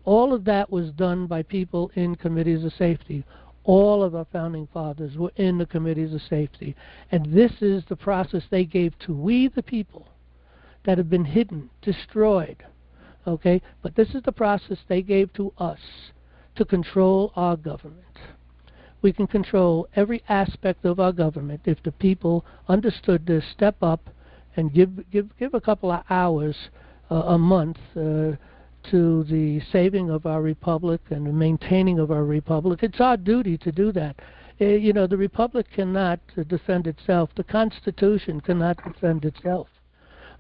All of that was done by people in committees of safety. All of our founding fathers were in the committees of safety. And this is the process they gave to we the people that have been hidden, destroyed. Okay? But this is the process they gave to us to control our government. We can control every aspect of our government if the people understood to step up and give a couple of hours a month to the saving of our republic and the maintaining of our republic. It's our duty to do that. The republic cannot defend itself. The Constitution cannot defend itself.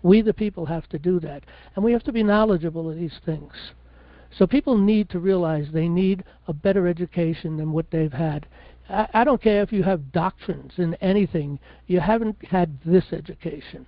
We the people have to do that. And we have to be knowledgeable of these things. So people need to realize they need a better education than what they've had. I don't care if you have doctrines in anything. You haven't had this education.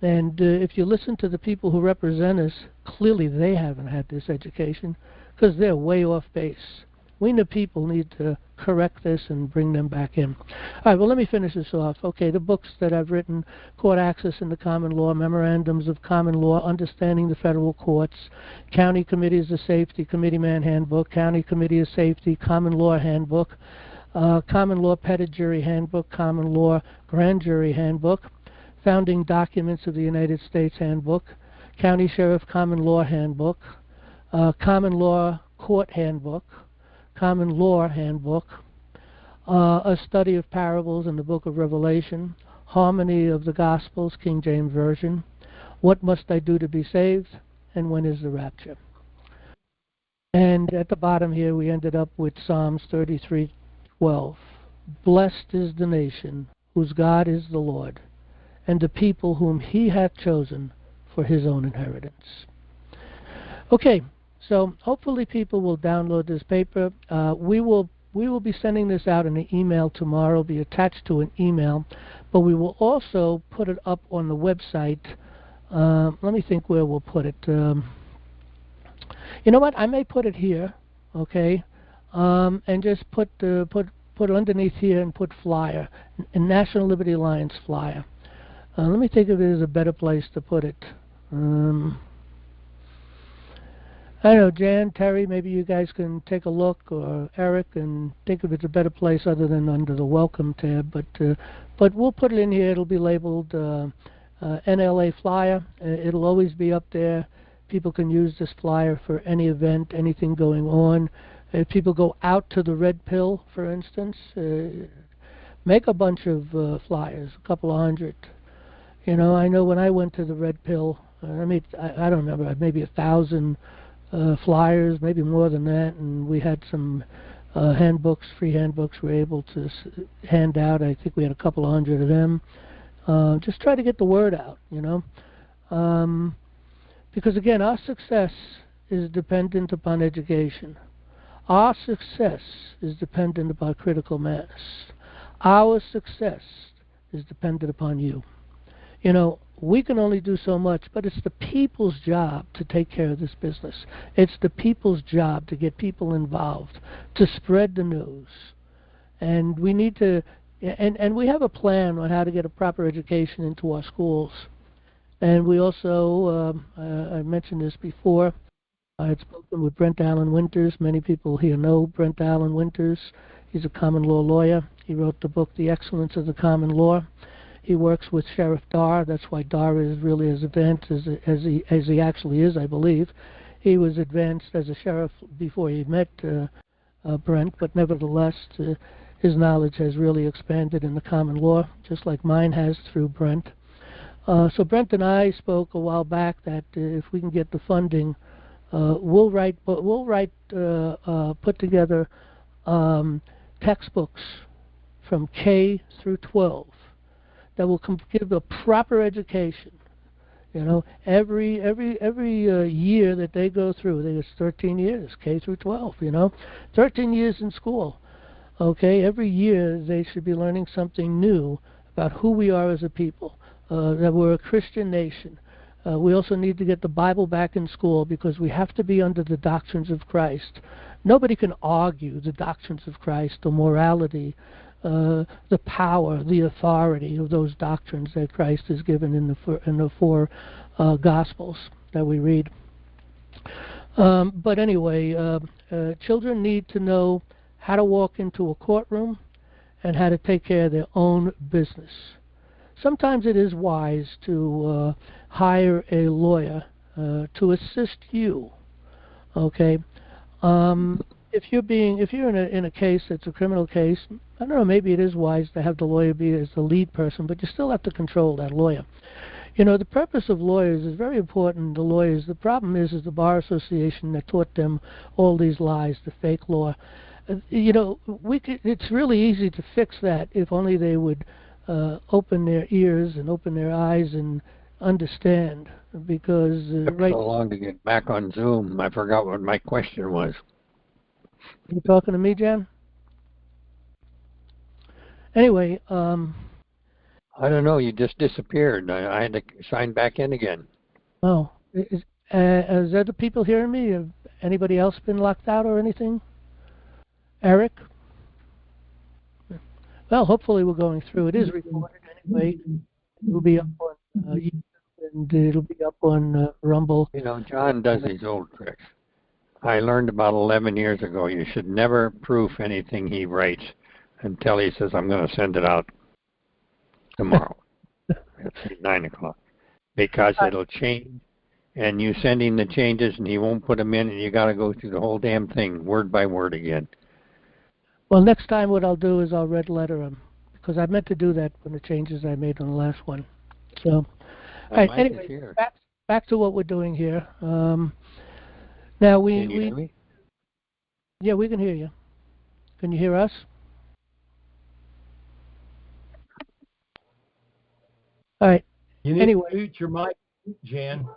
And if you listen to the people who represent us, clearly they haven't had this education because they're way off base. We the people need to correct this and bring them back in. All right, well, let me finish this off. Okay, the books that I've written: Court Access in the Common Law, Memorandums of Common Law, Understanding the Federal Courts, County Committees of Safety, Committeeman Handbook, County Committee of Safety, Common Law Handbook, Common Law Petit Jury Handbook, Common Law Grand Jury Handbook, Founding Documents of the United States Handbook, County Sheriff Common Law Handbook, Common Law Court Handbook, Common Law Handbook, a study of parables in the book of Revelation, Harmony of the Gospels, King James Version, What Must I Do to Be Saved, and When is the Rapture? And at the bottom here we ended up with Psalms 33:12. Blessed is the nation whose God is the Lord, and the people whom he hath chosen for his own inheritance. Okay, so hopefully people will download this paper. We will be sending this out in an email tomorrow. It'll be attached to an email, but we will also put it up on the website. Let me think where we'll put it. You know what? I may put it here, okay, and just put underneath here and put flyer, a National Liberty Alliance flyer. Let me think if there's a better place to put it. I don't know, Jan, Terry, maybe you guys can take a look, or Eric, and think if it's a better place other than under the Welcome tab. But we'll put it in here. It'll be labeled NLA flyer. It'll always be up there. People can use this flyer for any event, anything going on. If people go out to the Red Pill, for instance, make a bunch of flyers, a couple of hundred. You know, I know when I went to the Red Pill, I don't remember, maybe 1,000 flyers, maybe more than that, and we had some handbooks, free handbooks we were able to hand out. I think we had a couple of hundred of them. Just try to get the word out, you know. Because again, our success is dependent upon education. Our success is dependent upon critical mass. Our success is dependent upon you. You know, we can only do so much, but it's the people's job to take care of this business. It's the people's job to get people involved, to spread the news. And we need to, and we have a plan on how to get a proper education into our schools. And we also, I mentioned this before, I had spoken with Brent Allen Winters. Many people here know Brent Allen Winters. He's a common law lawyer. He wrote the book, The Excellence of the Common Law. He works with Sheriff Dar. That's why Dar is really as advanced as he actually is, I believe. He was advanced as a sheriff before he met Brent, but nevertheless, his knowledge has really expanded in the common law, just like mine has through Brent. So Brent and I spoke a while back that if we can get the funding, we'll put together textbooks from K through 12 that will give a proper education. You know, every year that they go through, it's 13 years, K through 12. You know, 13 years in school. Okay, every year they should be learning something new about who we are as a people. That we're a Christian nation. We also need to get the Bible back in school because we have to be under the doctrines of Christ. Nobody can argue the doctrines of Christ, the morality, the power, the authority of those doctrines that Christ has given in the four Gospels that we read. But anyway, children need to know how to walk into a courtroom and how to take care of their own business. Sometimes it is wise to hire a lawyer to assist you. Okay, if you're in a case that's a criminal case, I don't know. Maybe it is wise to have the lawyer be as the lead person, but you still have to control that lawyer. You know, the purpose of lawyers is very important. The lawyers. The problem is the Bar Association that taught them all these lies, the fake law. You know, it's really easy to fix that if only they would. Open their ears and open their eyes and understand, because Took so long to get back on Zoom, I forgot what my question was. You talking to me, Jan? Anyway, I don't know. You just disappeared. I had to sign back in again. Oh, is other people hearing me? Have anybody else been locked out or anything? Eric? Well, hopefully we're going through. It is recorded anyway. It will be up on YouTube, and it'll be up on Rumble. You know, John does these old tricks. I learned about 11 years ago you should never proof anything he writes until he says, I'm going to send it out tomorrow at 9 o'clock. Because it'll change and you send him the changes and he won't put them in, and you got to go through the whole damn thing word by word again. Well, next time what I'll do is I'll red letter them, because I meant to do that when the changes I made on the last one. So, all right, anyway, back to what we're doing here. Now Can you hear me? Yeah, we can hear you. Can you hear us? All right. You need Anyway. to mute your mic, Jan.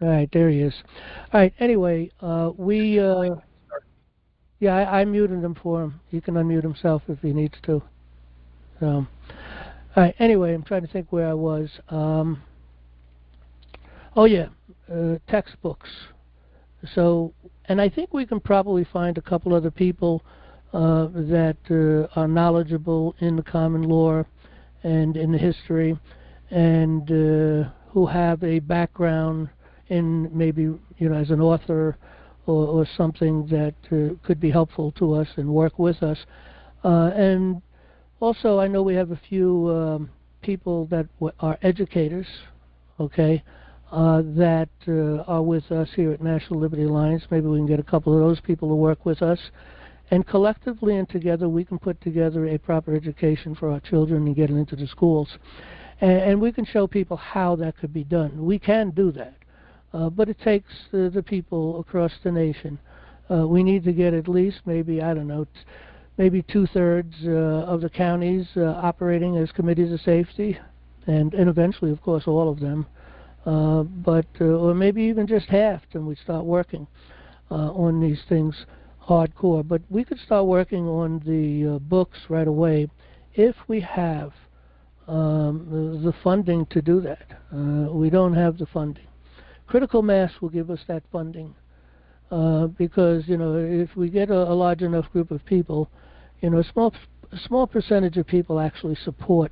All right, there he is. All right, anyway, yeah, I muted him for him. He can unmute himself if he needs to. All right, anyway, I'm trying to think where I was. Oh, yeah, textbooks. So, and I think we can probably find a couple other people that are knowledgeable in the common law and in the history, and who have a background in maybe, as an author or something that could be helpful to us and work with us. And also, I know we have a few people that are educators, okay, that are with us here at National Liberty Alliance. Maybe we can get a couple of those people to work with us. And collectively and together, we can put together a proper education for our children and get it into the schools. And we can show people how that could be done. We can do that. But it takes the people across the nation. We need to get at least maybe, I don't know, maybe 2/3 of the counties operating as committees of safety, and eventually, of course, all of them. Or maybe even just half, and we start working on these things hardcore. But we could start working on the books right away if we have the funding to do that. We don't have the funding. Critical mass will give us that funding because, if we get a large enough group of people, a small percentage of people actually support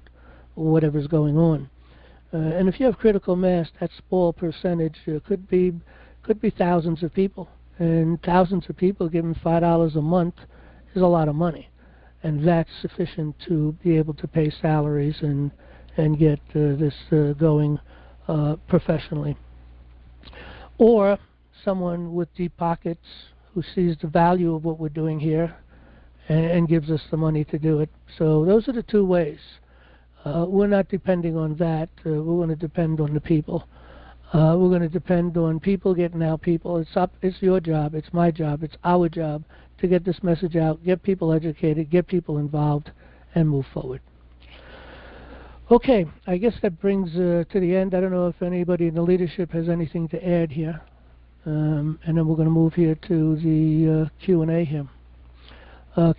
whatever's going on. And if you have critical mass, that small percentage could be thousands of people. And thousands of people giving $5 a month is a lot of money. And that's sufficient to be able to pay salaries and get this going professionally. Or someone with deep pockets who sees the value of what we're doing here and gives us the money to do it. So those are the two ways. We're not depending on that. We're going to depend on the people. We're going to depend on people getting out people. It's your job. It's my job. It's our job to get this message out, get people educated, get people involved, and move forward. Okay, I guess that brings to the end. I don't know if anybody in the leadership has anything to add here. And then we're going to move here to the Q&A here.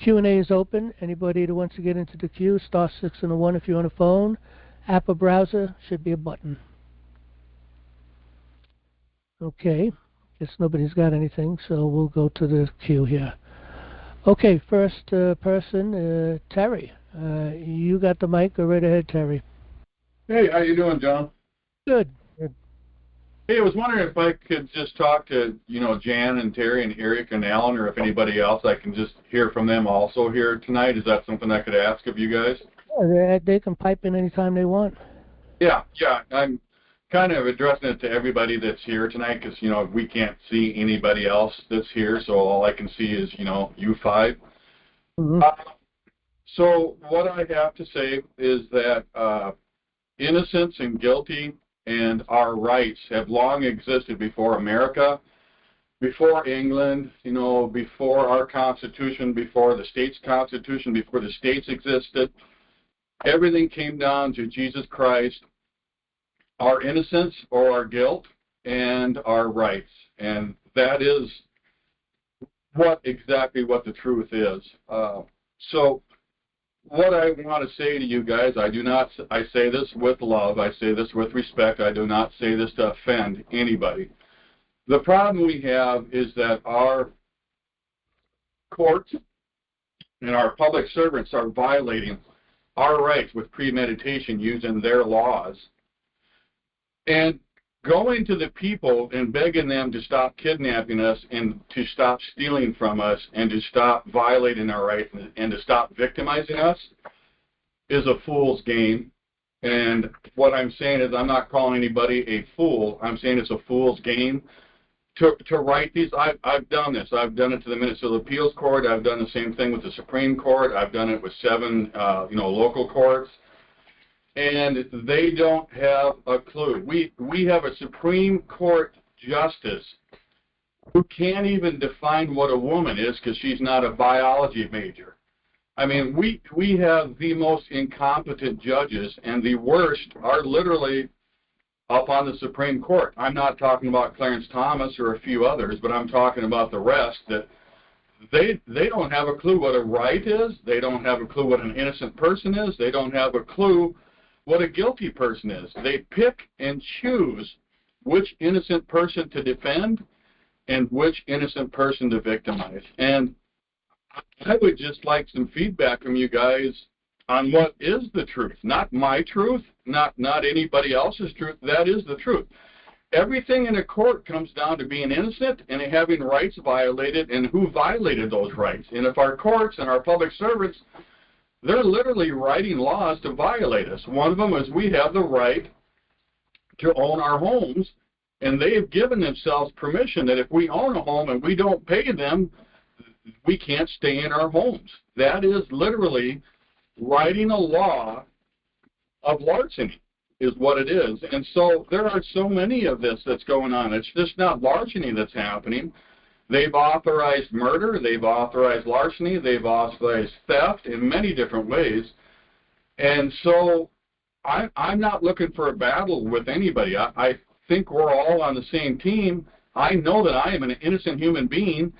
Q&A is open. Anybody that wants to get into the queue, star 6 and a 1 if you're on a phone. App or browser, should be a button. Okay, guess nobody's got anything, so we'll go to the queue here. Okay, first person, Terry. You got the mic. Go right ahead, Terry. Hey, how you doing, John? Good. Hey, I was wondering if I could just talk to, Jan and Terry and Eric and Alan, or if anybody else, I can just hear from them also here tonight. Is that something I could ask of you guys? Yeah, they can pipe in anytime they want. Yeah. I'm kind of addressing it to everybody that's here tonight because, we can't see anybody else that's here, so all I can see is, you five. Mm-hmm. So what I have to say is that innocence and guilty and our rights have long existed before America, before England, before our Constitution, before the state's Constitution, before the states existed. Everything came down to Jesus Christ, our innocence or our guilt, and our rights. And that is exactly what the truth is. So what I want to say to you guys, I say this with love, I say this with respect, I do not say this to offend anybody. The problem we have is that our courts and our public servants are violating our rights with premeditation using their laws. And going to the people and begging them to stop kidnapping us and to stop stealing from us and to stop violating our rights and to stop victimizing us is a fool's game. And what I'm saying is I'm not calling anybody a fool. I'm saying it's a fool's game to write these. I've done this. I've done it to the Minnesota Appeals Court. I've done the same thing with the Supreme Court. I've done it with 7 local courts. And they don't have a clue. We have a Supreme Court justice who can't even define what a woman is because she's not a biology major. I mean, we have the most incompetent judges, and the worst are literally up on the Supreme Court. I'm not talking about Clarence Thomas or a few others, but I'm talking about the rest that they don't have a clue what a right is. They don't have a clue what an innocent person is. They don't have a clue what a guilty person is. They pick and choose which innocent person to defend and which innocent person to victimize. And I would just like some feedback from you guys on what is the truth. Not my truth, not anybody else's truth. That is the truth. Everything in a court comes down to being innocent and having rights violated and who violated those rights. And if our courts and our public servants, they're literally writing laws to violate us. One of them is we have the right to own our homes, and they have given themselves permission that if we own a home and we don't pay them, we can't stay in our homes. That is literally writing a law of larceny is what it is. And so there are so many of this that's going on. It's just not larceny that's happening. They've authorized murder, they've authorized larceny, they've authorized theft in many different ways. And so I'm not looking for a battle with anybody. I think we're all on the same team. I know that I am an innocent human being,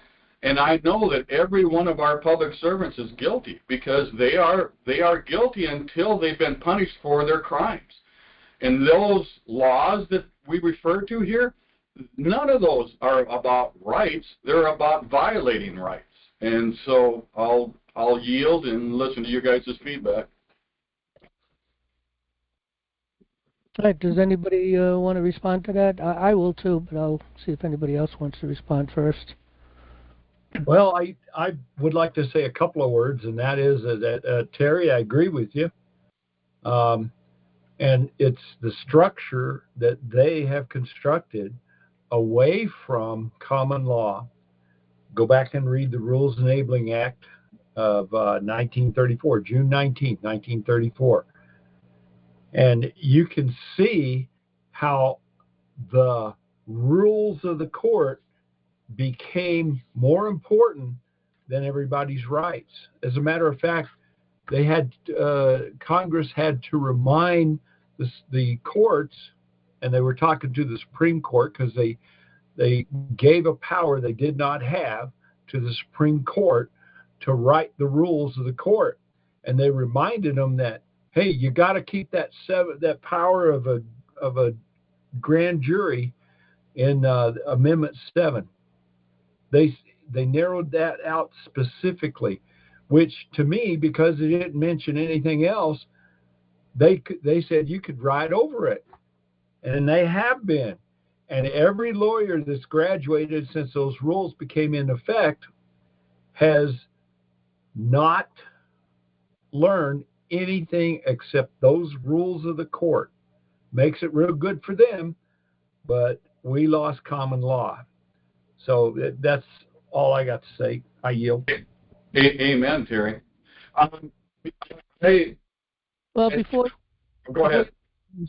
and I know that every one of our public servants is guilty because they are guilty until they've been punished for their crimes. And those laws that we refer to here, none of those are about rights. They're about violating rights. And so I'll yield and listen to you guys' feedback. All right, does anybody want to respond to that? I will too, but I'll see if anybody else wants to respond first. Well, I would like to say a couple of words, and that is that, Terry, I agree with you. And it's the structure that they have constructed away from common law. Go back and read the Rules Enabling Act of 1934, June 19, 1934. And you can see how the rules of the court became more important than everybody's rights. As a matter of fact, they had Congress had to remind the courts, and they were talking to the Supreme Court because they gave a power they did not have to the Supreme Court to write the rules of the court, and they reminded them that, hey, you got to keep that power of a grand jury in Amendment 7. They narrowed that out specifically, which to me, because they didn't mention anything else, they said you could write over it, and they have been. And every lawyer that's graduated since those rules became in effect has not learned anything except those rules of the court. Makes it real good for them, but we lost common law. So that's all I got to say. I yield. Amen, Terry. Hey. Well, Go ahead.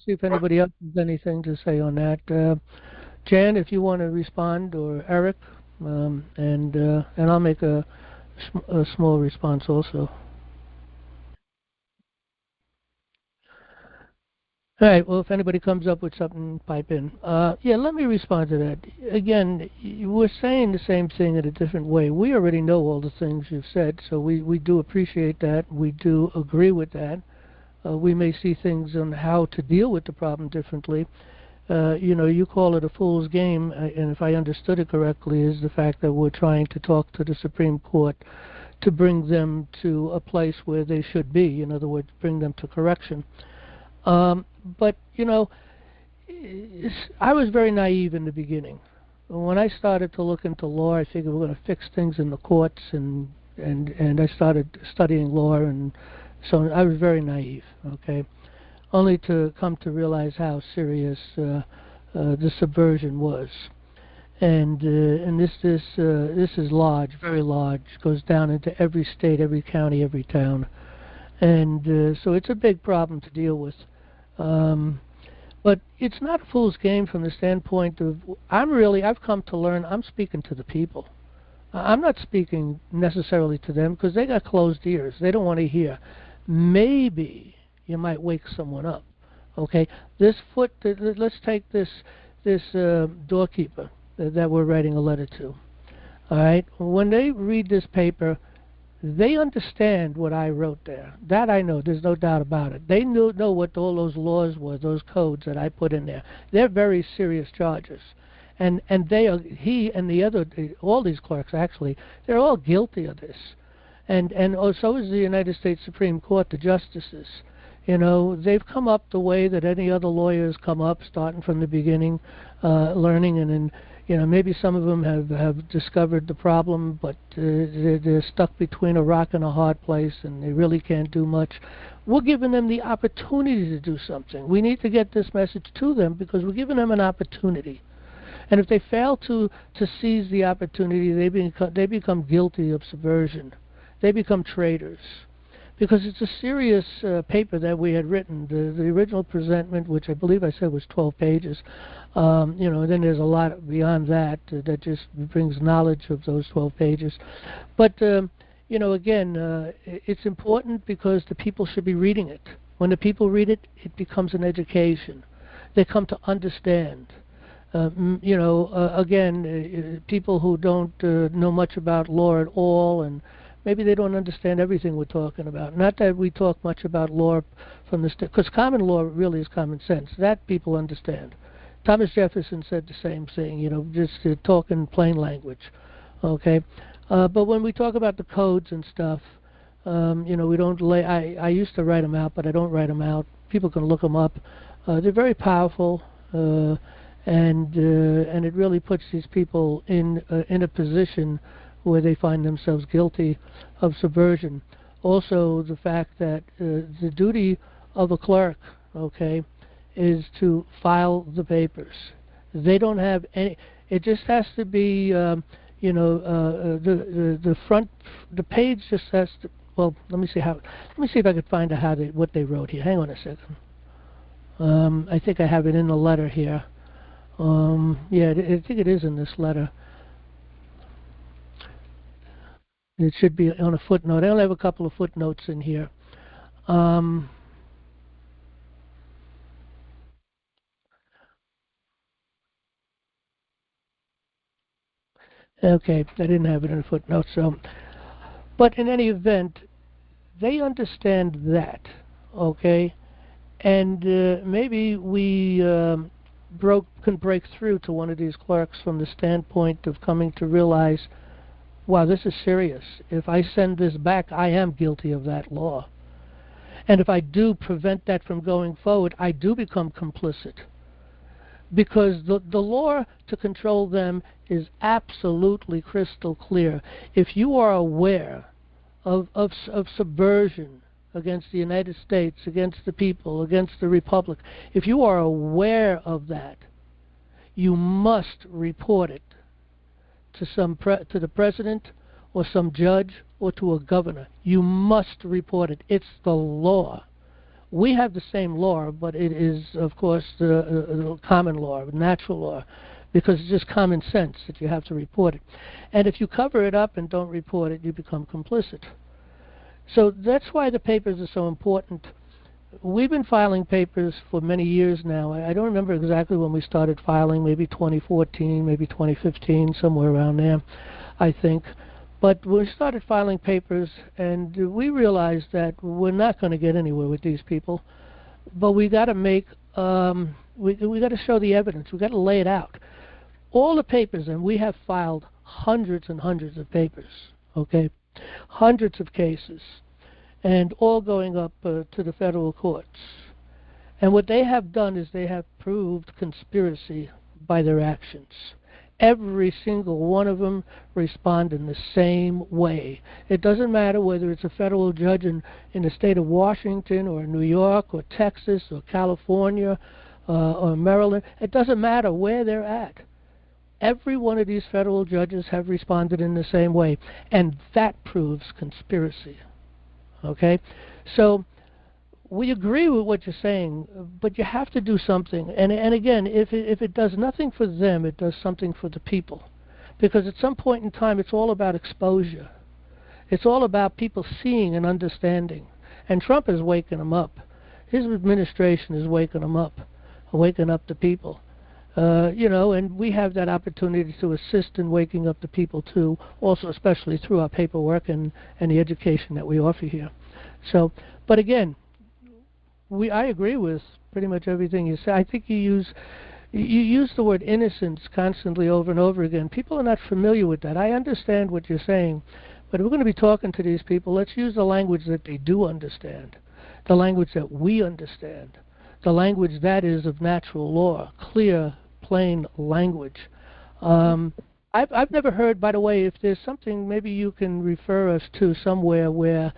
See if anybody else has anything to say on that. Jan, if you want to respond, or Eric, and I'll make a small response also. All right, well, if anybody comes up with something, pipe in. Yeah, let me respond to that. Again, we're saying the same thing in a different way. We already know all the things you've said, so we do appreciate that. We do agree with that. We may see things on how to deal with the problem differently. You call it a fool's game, and if I understood it correctly, is the fact that we're trying to talk to the Supreme Court to bring them to a place where they should be. In other words, bring them to correction. But, I was very naive in the beginning. When I started to look into law, I figured we're going to fix things in the courts, and I started studying law, and so I was very naive, okay? only to come to realize how serious the subversion was. And this is large, very large, goes down into every state, every county, every town. And so it's a big problem to deal with. But it's not a fool's game from the standpoint of, I've come to learn, I'm speaking to the people. I'm not speaking necessarily to them because they got closed ears. They don't want to hear. Maybe you might wake someone up. Okay? Let's take this doorkeeper that we're writing a letter to. All right? When they read this paper, they understand what I wrote there. That I know. There's no doubt about it. They know what all those laws were, those codes that I put in there. They're very serious charges. And he and the other, all these clerks actually, they're all guilty of this. And so is the United States Supreme Court, the justices. You know, they've come up the way that any other lawyers come up, starting from the beginning, learning, and then, you know, maybe some of them have discovered the problem, but they're stuck between a rock and a hard place, and they really can't do much. We're giving them the opportunity to do something. We need to get this message to them because we're giving them an opportunity. And if they fail to seize the opportunity, they become guilty of subversion. They become traitors. Because it's a serious paper that we had written. The original presentment, which I believe I said was 12 pages, you know, then there's a lot beyond that that just brings knowledge of those 12 pages. But, you know, again, it's important because the people should be reading it. When the people read it, it becomes an education. They come to understand. You know, again, people who don't know much about law at all, and maybe they don't understand everything we're talking about. Not that we talk much about law from the because common law really is common sense. That people understand. Thomas Jefferson said the same thing. You know, just talk in plain language. Okay, but when we talk about the codes and stuff, you know, we don't lay. I used to write them out, but I don't write them out. People can look them up. They're very powerful. And it really puts these people in a position where they find themselves guilty of subversion. Also, the fact that the duty of a clerk, okay, is to file the papers. They don't have any. It just has to be, you know, the front, the page just has to. Well, let me see if I could find out what they wrote here. Hang on a second. I think I have it in the letter here. Yeah, I think it is in this letter. It should be on a footnote. I only have a couple of footnotes in here. Okay, I didn't have it in a footnote. So, but in any event, they understand that, okay, and maybe we can break through to one of these clerks from the standpoint of coming to realize, wow, this is serious. If I send this back, I am guilty of that law. And if I do prevent that from going forward, I do become complicit. Because the law to control them is absolutely crystal clear. If you are aware of subversion against the United States, against the people, against the Republic, if you are aware of that, you must report it to the president or some judge or to a governor. You must report it. It's the law. We have the same law, but it is, of course, the common law, natural law, because it's just common sense that you have to report it. And if you cover it up and don't report it, you become complicit. So that's why the papers are so important. We've been filing papers for many years now. I don't remember exactly when we started filing, maybe 2014, maybe 2015, somewhere around there, I think. But we started filing papers, and we realized that we're not going to get anywhere with these people. But we got to make, we got to show the evidence. We got to lay it out. All the papers, and we have filed hundreds and hundreds of papers, okay, hundreds of cases, and all going up to the federal courts. And what they have done is they have proved conspiracy by their actions. Every single one of them respond in the same way. It doesn't matter whether it's a federal judge in the state of Washington or New York or Texas or California or Maryland. It doesn't matter where they're at. Every one of these federal judges have responded in the same way, and that proves conspiracy. Okay? So we agree with what you're saying, but you have to do something. And again, if it does nothing for them, it does something for the people. Because at some point in time, it's all about exposure. It's all about people seeing and understanding. And Trump is waking them up. His administration is waking them up, waking up the people. And we have that opportunity to assist in waking up the people too, also especially through our paperwork and the education that we offer here. So, but again, I agree with pretty much everything you say. I think you use the word innocence constantly over and over again. People are not familiar with that. I understand what you're saying, but if we're going to be talking to these people, let's use the language that they do understand, the language that we understand, the language that is of natural law, clear, plain language. I've never heard, by the way, if there's something maybe you can refer us to somewhere where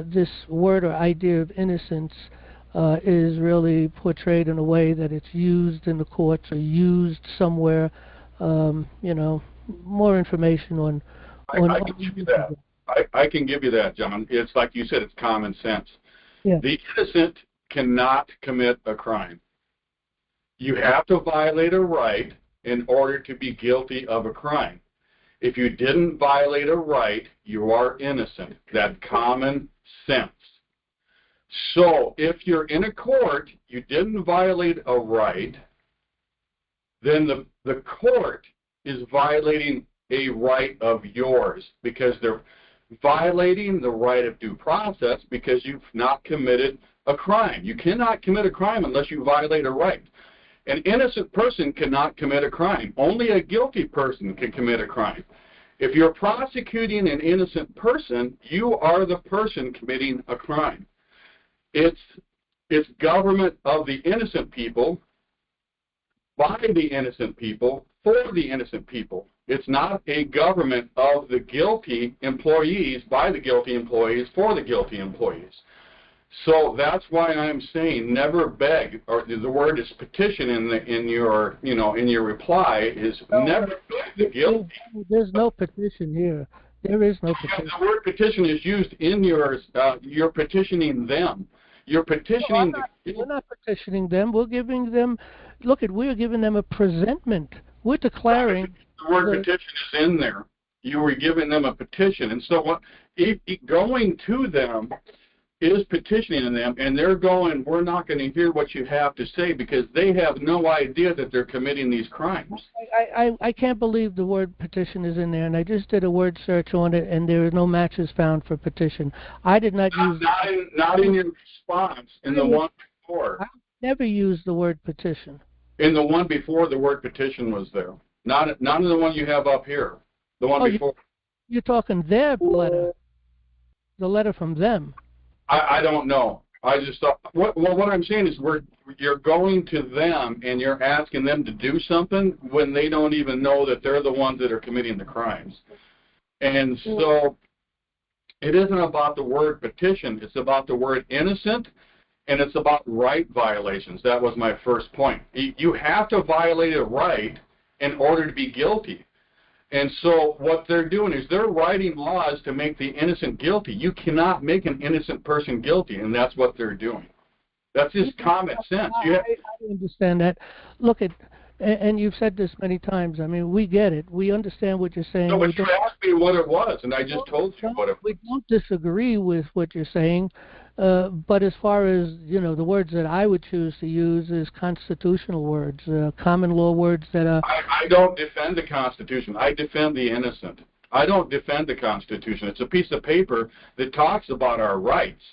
this word or idea of innocence is really portrayed in a way that it's used in the courts or used somewhere. More information on. I can give you that. I can give you that, John. It's like you said, it's common sense. Yeah. The innocent cannot commit a crime. You have to violate a right in order to be guilty of a crime. If you didn't violate a right, you are innocent. That's common sense. So if you're in a court, you didn't violate a right, then the court is violating a right of yours because they're violating the right of due process because you've not committed a crime. You cannot commit a crime unless you violate a right. An innocent person cannot commit a crime. Only a guilty person can commit a crime. If you're prosecuting an innocent person, you are the person committing a crime. It's government of the innocent people, by the innocent people, for the innocent people. It's not a government of the guilty employees, by the guilty employees, for the guilty employees. So that's why I'm saying never beg, or the word is petition in your reply is never beg the guilty. There's no petition here. There is no petition. The word petition is used in yours. You're petitioning them. You're petitioning. We're not petitioning them. We're giving them. We're giving them a presentment. We're declaring. The word petition is in there. You were giving them a petition, and so what? Going to them is petitioning them, and they're going, we're not going to hear what you have to say because they have no idea that they're committing these crimes. I can't believe the word petition is in there, and I just did a word search on it, and there are no matches found for petition. I did not use... Not in your response, in the one before. I never used the word petition. In the one before, the word petition was there. Not in the one you have up here. The one before. You're talking their letter. The letter from them. I don't know. I just thought, what I'm saying is you're going to them and you're asking them to do something when they don't even know that they're the ones that are committing the crimes. And so it isn't about the word petition. It's about the word innocent, and it's about right violations. That was my first point. You have to violate a right in order to be guilty. And so what they're doing is they're writing laws to make the innocent guilty. You cannot make an innocent person guilty, and that's what they're doing. That's just common sense. I understand that. Look, and you've said this many times. I mean, we get it. We understand what you're saying. No, but you asked me what it was, and I just told you what it was. We don't disagree with what you're saying. But as far as, the words that I would choose to use is constitutional words, common law words that are... I don't defend the Constitution. I defend the innocent. I don't defend the Constitution. It's a piece of paper that talks about our rights.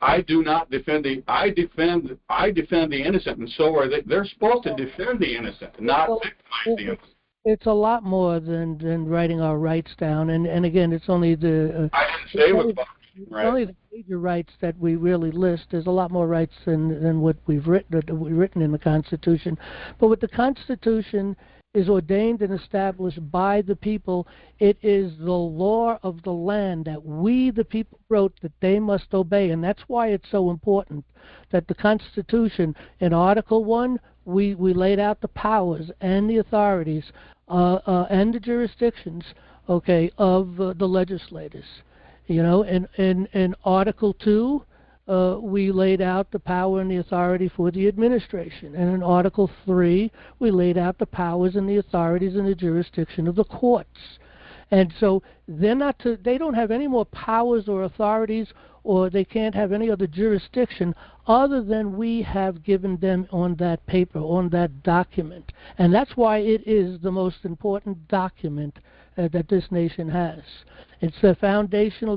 I do not defend I defend the innocent, and so are they. They're supposed to defend the innocent, not victimize the innocent. It's a lot more than writing our rights down, and again, it's only the... I didn't say it was about right. Only the major rights that we really list. There's a lot more rights than what we've written in the Constitution. But what the Constitution is ordained and established by the people. It is the law of the land that we, the people, wrote that they must obey. And that's why it's so important that the Constitution, in Article 1, we laid out the powers and the authorities and the jurisdictions, okay, of the legislators. You know, in Article 2, we laid out the power and the authority for the administration. And in Article 3, we laid out the powers and the authorities and the jurisdiction of the courts. And so they don't have any more powers or authorities, or they can't have any other jurisdiction other than we have given them on that paper, on that document. And that's why it is the most important document that this nation has. It's the foundational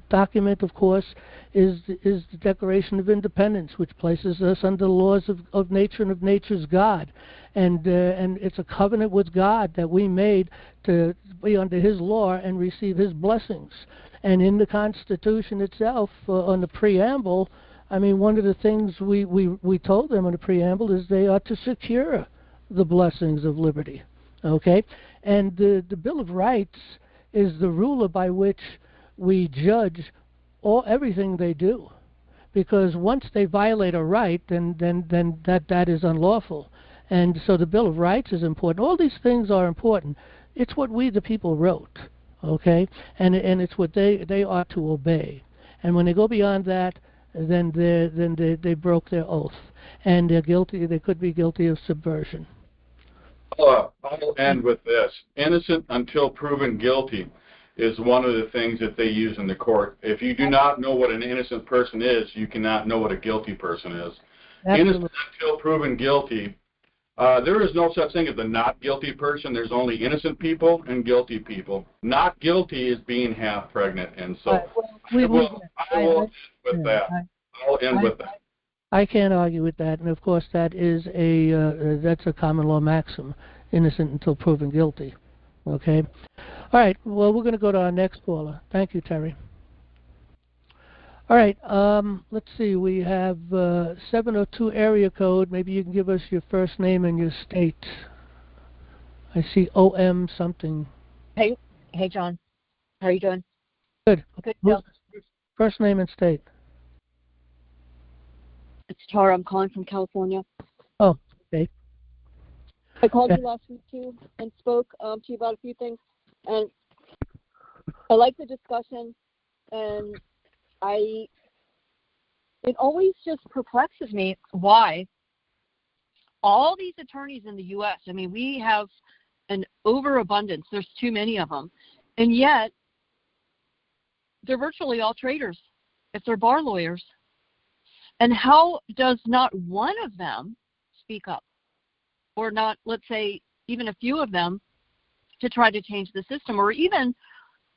document, of course, is the Declaration of Independence, which places us under the laws of nature and of nature's God. And it's a covenant with God that we made to be under His law and receive His blessings. And in the Constitution itself, on the preamble, I mean, one of the things we told them on the preamble is they are to secure the blessings of liberty. Okay? And the Bill of Rights is the ruler by which we judge everything they do, because once they violate a right, then that is unlawful. And so the Bill of Rights is important. All these things are important. It's what we, the people, wrote, okay, and it's what they ought to obey. And when they go beyond that, then they broke their oath, and they're guilty. They could be guilty of subversion. I'll end with this: innocent until proven guilty is one of the things that they use in the court. If you do not know what an innocent person is, you cannot know what a guilty person is. Absolutely. Innocent until proven guilty. There is no such thing as a not guilty person. There's only innocent people and guilty people. Not guilty is being half pregnant, and so I will end with that. I'll end with that. I can't argue with that, and of course that is that's a common law maxim: innocent until proven guilty. Okay. All right. Well, we're going to go to our next caller. Thank you, Terry. All right. Let's see. We have 702 area code. Maybe you can give us your first name and your state. I see OM something. Hey, John. How are you doing? Good. Good. First name and state. It's Tara. I'm calling from California. Oh, okay. I called you last week too and spoke to you about a few things, and I like the discussion, and it always just perplexes me why all these attorneys in the U.S., I mean, we have an overabundance. There's too many of them, and yet they're virtually all traitors if they're bar lawyers. And how does not one of them speak up? Or not, let's say, even a few of them to try to change the system, or even,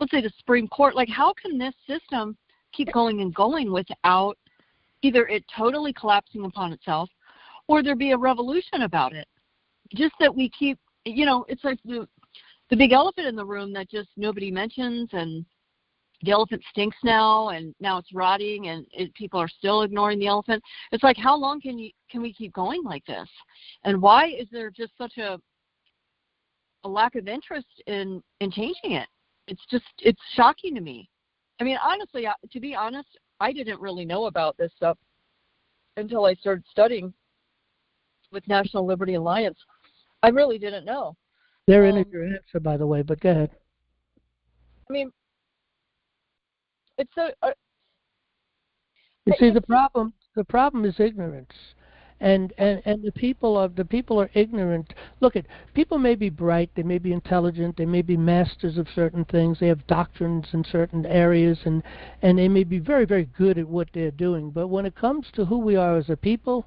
let's say, the Supreme Court. Like, how can this system keep going and going without either it totally collapsing upon itself or there be a revolution about it? Just that we keep, it's like the big elephant in the room that just nobody mentions, and the elephant stinks now, and now it's rotting, and people are still ignoring the elephant. It's like, how long can we keep going like this? And why is there just such a lack of interest in changing it? It's shocking to me. I mean, honestly, to be honest, I didn't really know about this stuff until I started studying with National Liberty Alliance. I really didn't know. They're in your answer, by the way, but go ahead. I mean, it's so. You see, the problem is ignorance, and the people are ignorant. Look, people may be bright, they may be intelligent, they may be masters of certain things, they have doctrines in certain areas, and they may be very, very good at what they're doing. But when it comes to who we are as a people,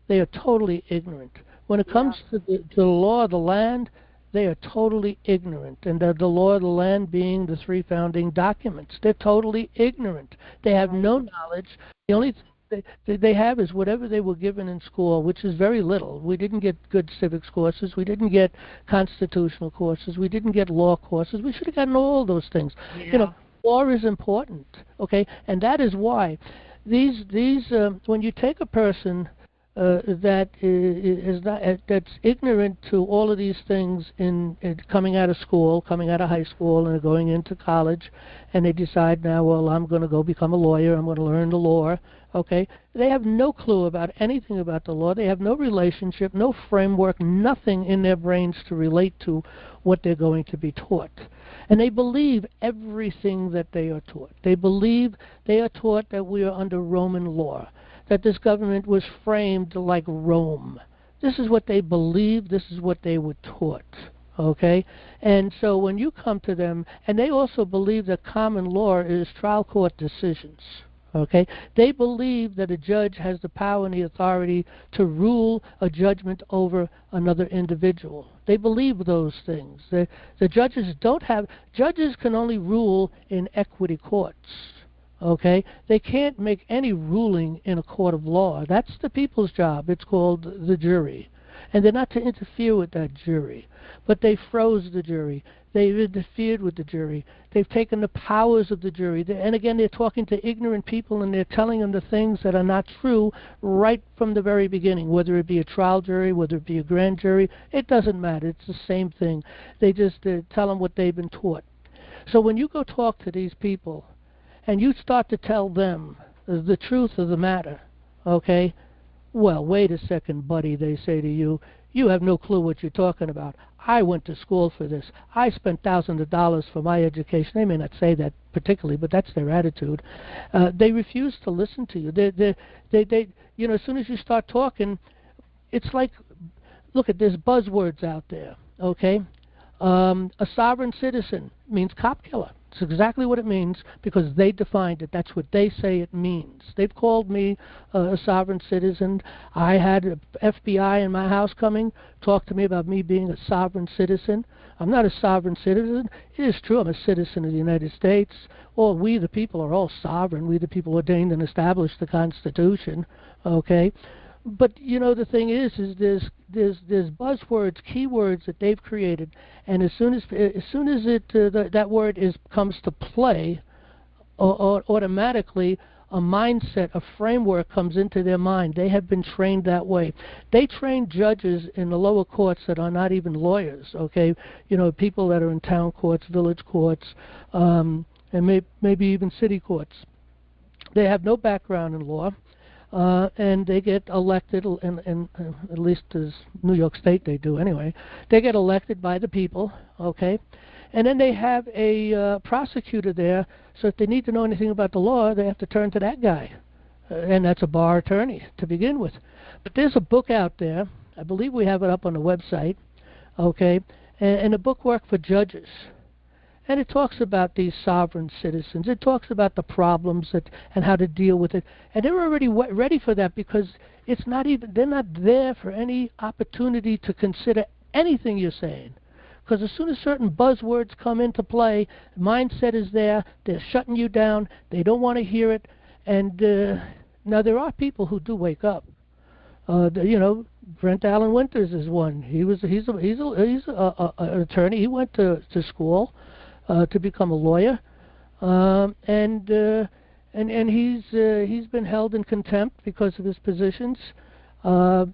they are totally ignorant. When it comes to the law of the land, they are totally ignorant, and the law of the land being the three founding documents. They're totally ignorant. They have no knowledge. The only thing they have is whatever they were given in school, which is very little. We didn't get good civics courses. We didn't get constitutional courses. We didn't get law courses. We should have gotten all those things. Yeah. Law is important, okay? And that is why these when you take a person that is not that's ignorant to all of these things in coming out of school, coming out of high school, and going into college, and they decide now, well, I'm going to go become a lawyer. I'm going to learn the law. Okay, they have no clue about anything about the law. They have no relationship, no framework, nothing in their brains to relate to what they're going to be taught. And they believe everything that they are taught. They believe they are taught that we are under Roman law, that this government was framed like Rome. This is what they believe. This is what they were taught. Okay? And so when you come to them, and they also believe that common law is trial court decisions. Okay? They believe that a judge has the power and the authority to rule a judgment over another individual. They believe those things. The judges don't have, judges can only rule in equity courts. Okay? They can't make any ruling in a court of law. That's the people's job. It's called the jury. And they're not to interfere with that jury. But they froze the jury. They've interfered with the jury. They've taken the powers of the jury. And again, they're talking to ignorant people, and they're telling them the things that are not true right from the very beginning, whether it be a trial jury, whether it be a grand jury. It doesn't matter. It's the same thing. They just tell them what they've been taught. So when you go talk to these people, and you start to tell them the truth of the matter, okay, well, wait a second, buddy, they say to you. You have no clue what you're talking about. I went to school for this. I spent thousands of dollars for my education. They may not say that particularly, but that's their attitude. They refuse to listen to you. They, you know, as soon as you start talking, it's like, look at, there's buzzwords out there, okay? A sovereign citizen means cop killer. It's exactly what it means because they defined it. That's what they say it means. They've called me a sovereign citizen. I had a FBI in my house coming, talk to me about me being a sovereign citizen. I'm not a sovereign citizen. It is true I'm a citizen of the United States. All we, the people, are all sovereign. We, the people, ordained and established the Constitution. Okay? But you know, the thing is there's buzzwords, keywords that they've created, and as soon as that word comes to play, automatically a mindset, a framework comes into their mind. They have been trained that way. They train judges in the lower courts that are not even lawyers. Okay, you know, people that are in town courts, village courts, and maybe even city courts. They have no background in law. And they get elected, and at least as New York State they do anyway, they get elected by the people, okay? And then they have a prosecutor there, so if they need to know anything about the law, they have to turn to that guy. And that's a bar attorney to begin with. But there's a book out there, I believe we have it up on the website, okay? And a bookwork for judges. And it talks about these sovereign citizens. It talks about the problems and how to deal with it. And they're already ready for that because it's not even, they're not there for any opportunity to consider anything you're saying. Because as soon as certain buzzwords come into play, mindset is there, they're shutting you down, they don't want to hear it. And now there are people who do wake up. You know, Brent Allen Winters is one. He's an attorney. He went to school to become a lawyer, and he's been held in contempt because of his positions.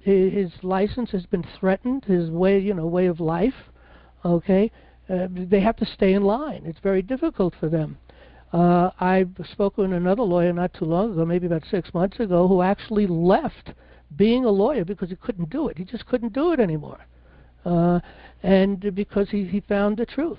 His license has been threatened. His way of life. Okay, they have to stay in line. It's very difficult for them. I've spoken to another lawyer not too long ago, maybe about 6 months ago, who actually left being a lawyer because he couldn't do it. He just couldn't do it anymore, and because he found the truth.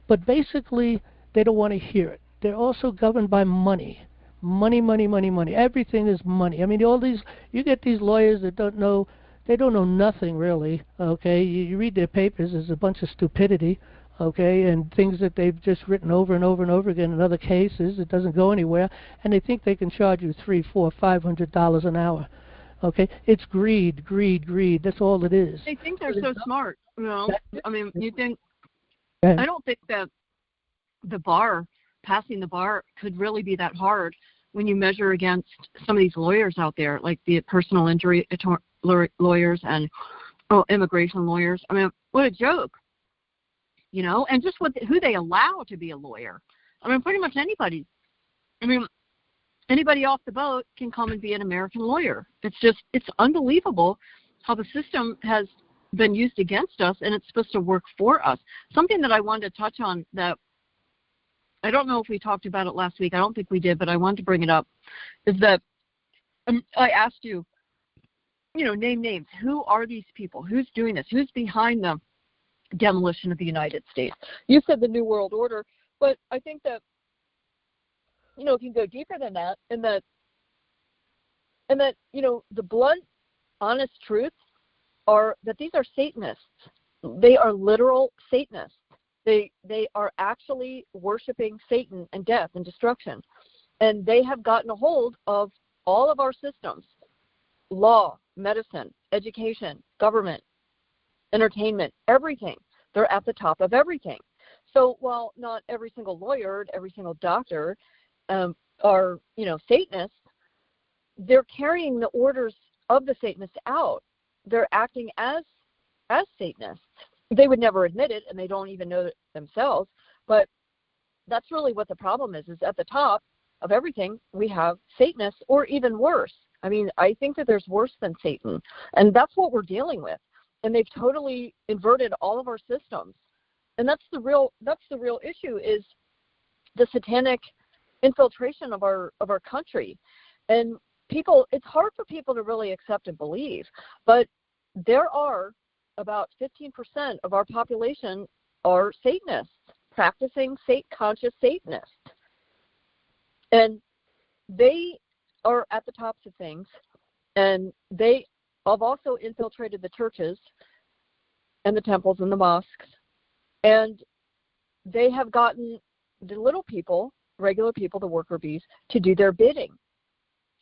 But basically, they don't want to hear it. They're also governed by money. Money, money, money, money. Everything is money. I mean, all these, you get these lawyers that don't know nothing really, okay? You read their papers, there's a bunch of stupidity, okay, and things that they've just written over and over and over again in other cases. It doesn't go anywhere, and they think they can charge you $300, $400, $500 an hour. Okay, it's greed, greed, greed. That's all it is. They think they're so smart, you know. I mean, you think. I don't think that passing the bar could really be that hard when you measure against some of these lawyers out there, like the personal injury lawyers and immigration lawyers. I mean, what a joke, you know, and just who they allow to be a lawyer. I mean, pretty much anybody. I mean, anybody off the boat can come and be an American lawyer. It's unbelievable how the system has been used against us, and it's supposed to work for us. Something that I wanted to touch on that I don't know if we talked about it last week. I don't think we did, but I wanted to bring it up, is that I asked you, name names. Who are these people? Who's doing this? Who's behind the demolition of the United States? You said the New World Order, but I think that, if you go deeper than that, and that, the blunt, honest truth are that these are Satanists. They are literal Satanists. They are actually worshiping Satan and death and destruction. And they have gotten a hold of all of our systems: law, medicine, education, government, entertainment, everything. They're at the top of everything. So while not every single lawyer, every single doctor are, Satanists, they're carrying the orders of the Satanists out. They're acting as Satanists. They would never admit it, and they don't even know it themselves. But that's really what the problem is at the top of everything, we have Satanists, or even worse. I mean, I think that there's worse than Satan, and that's what we're dealing with. And they've totally inverted all of our systems. And that's the real issue, is the satanic infiltration of our country. And people, it's hard for people to really accept and believe, but there are about 15% of our population are Satanists, practicing conscious Satanists. And they are at the tops of things, and they have also infiltrated the churches and the temples and the mosques, and they have gotten the little people, regular people, the worker bees, to do their bidding.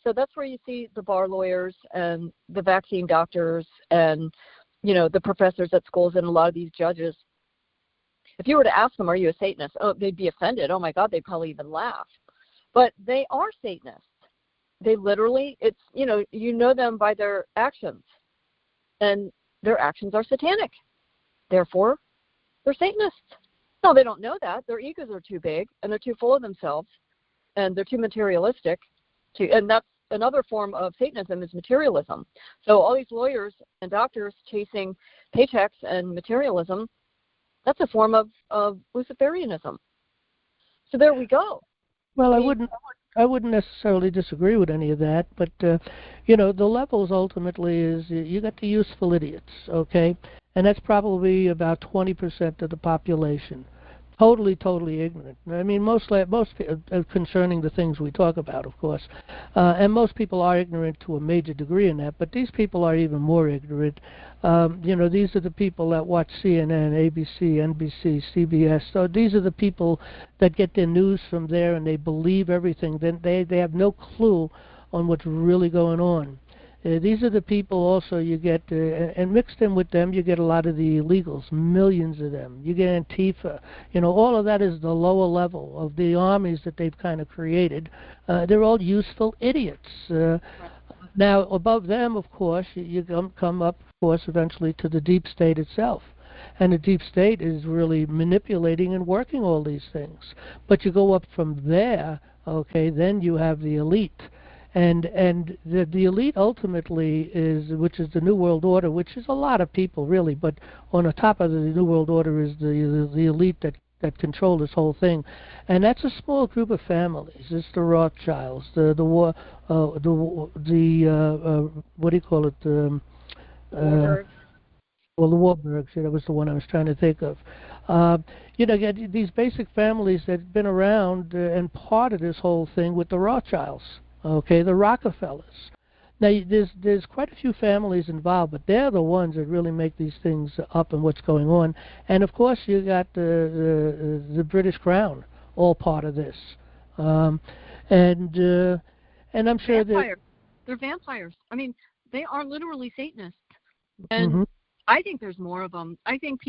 So that's where you see the bar lawyers and the vaccine doctors and, the professors at schools and a lot of these judges. If you were to ask them, are you a Satanist? Oh, they'd be offended. Oh, my God, they'd probably even laugh. But they are Satanists. They literally, you know them by their actions. And their actions are satanic. Therefore, they're Satanists. No, they don't know that. Their egos are too big, and they're too full of themselves, and they're too materialistic. And that's another form of Satanism, is materialism. So all these lawyers and doctors chasing paychecks and materialism, that's a form of Luciferianism. So there we go. Well, I wouldn't necessarily disagree with any of that, but the levels ultimately is you got the useful idiots, okay, and that's probably about 20% of the population, totally ignorant. I mean, most concerning the things we talk about, of course, and most people are ignorant to a major degree in that. But these people are even more ignorant. These are the people that watch CNN, ABC, NBC, CBS. So these are the people that get their news from there, and they believe everything. Then they have no clue on what's really going on. These are the people also you get, and mixed in with them, you get a lot of the illegals, millions of them. You get Antifa. All of that is the lower level of the armies that they've kind of created. They're all useful idiots. Now, above them, of course, you come up, of course, eventually to the deep state itself. And the deep state is really manipulating and working all these things. But you go up from there, okay, then you have the elite. And the elite ultimately which is the New World Order, which is a lot of people really, but on the top of the New World Order is the elite that control this whole thing, and that's a small group of families. It's the Rothschilds, the what do you call it? Warburg. Well, the Warburgs. That was the one I was trying to think of. These basic families that've been around and part of this whole thing with the Rothschilds. Okay, the Rockefellers. Now, there's quite a few families involved, but they're the ones that really make these things up and what's going on. And of course, you got the British Crown, all part of this. And I'm sure they're vampires. I mean, they are literally Satanists, and I think there's more of them. I think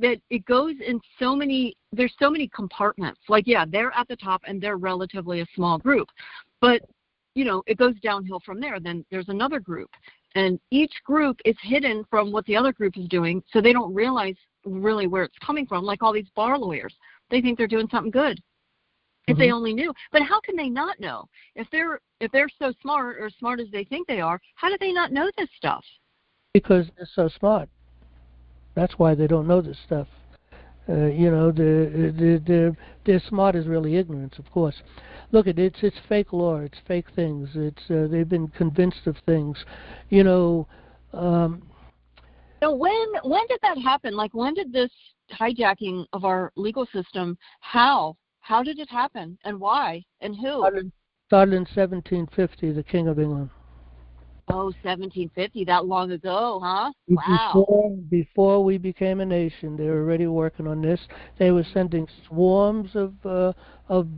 that it goes in there's so many compartments. Like, yeah, they're at the top and they're relatively a small group. But, it goes downhill from there. Then there's another group. And each group is hidden from what the other group is doing, so they don't realize really where it's coming from. Like all these bar lawyers. They think they're doing something good. If they only knew. But how can they not know? If they're so smart, or as smart as they think they are, how do they not know this stuff? Because they're so smart. That's why they don't know this stuff. They're smart is really ignorance, of course. Look, it's fake law. It's fake things. They've been convinced of things. So when did that happen? Like, when did this hijacking of our legal system? How did it happen, and why, and who? Started in 1750. The King of England. Oh, 1750, that long ago, huh? Wow. Before we became a nation, they were already working on this. They were sending swarms of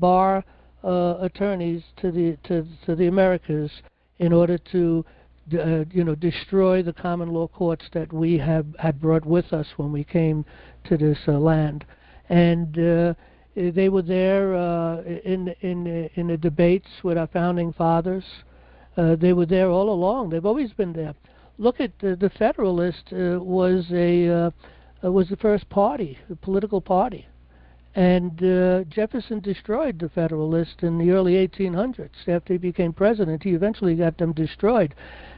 bar attorneys to the Americas in order to destroy the common law courts that we had brought with us when we came to this land. And they were there in the debates with our founding fathers. They were there all along. They've always been there. Look at the Federalist was the first party, the political party, and Jefferson destroyed the Federalist in the early 1800s. After he became president, he eventually got them destroyed,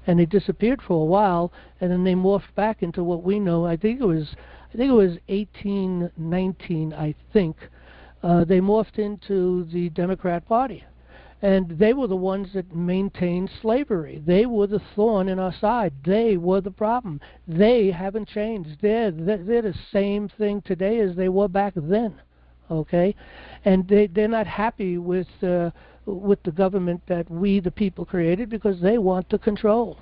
and they disappeared for a while, and then they morphed back into what we know. I think it was 1819. I think they morphed into the Democrat Party. And they were the ones that maintained slavery. They were the thorn in our side. They were the problem. They haven't changed. They're the same thing today as they were back then, okay? And they're not happy with the government that we, the people, created, because they want the control.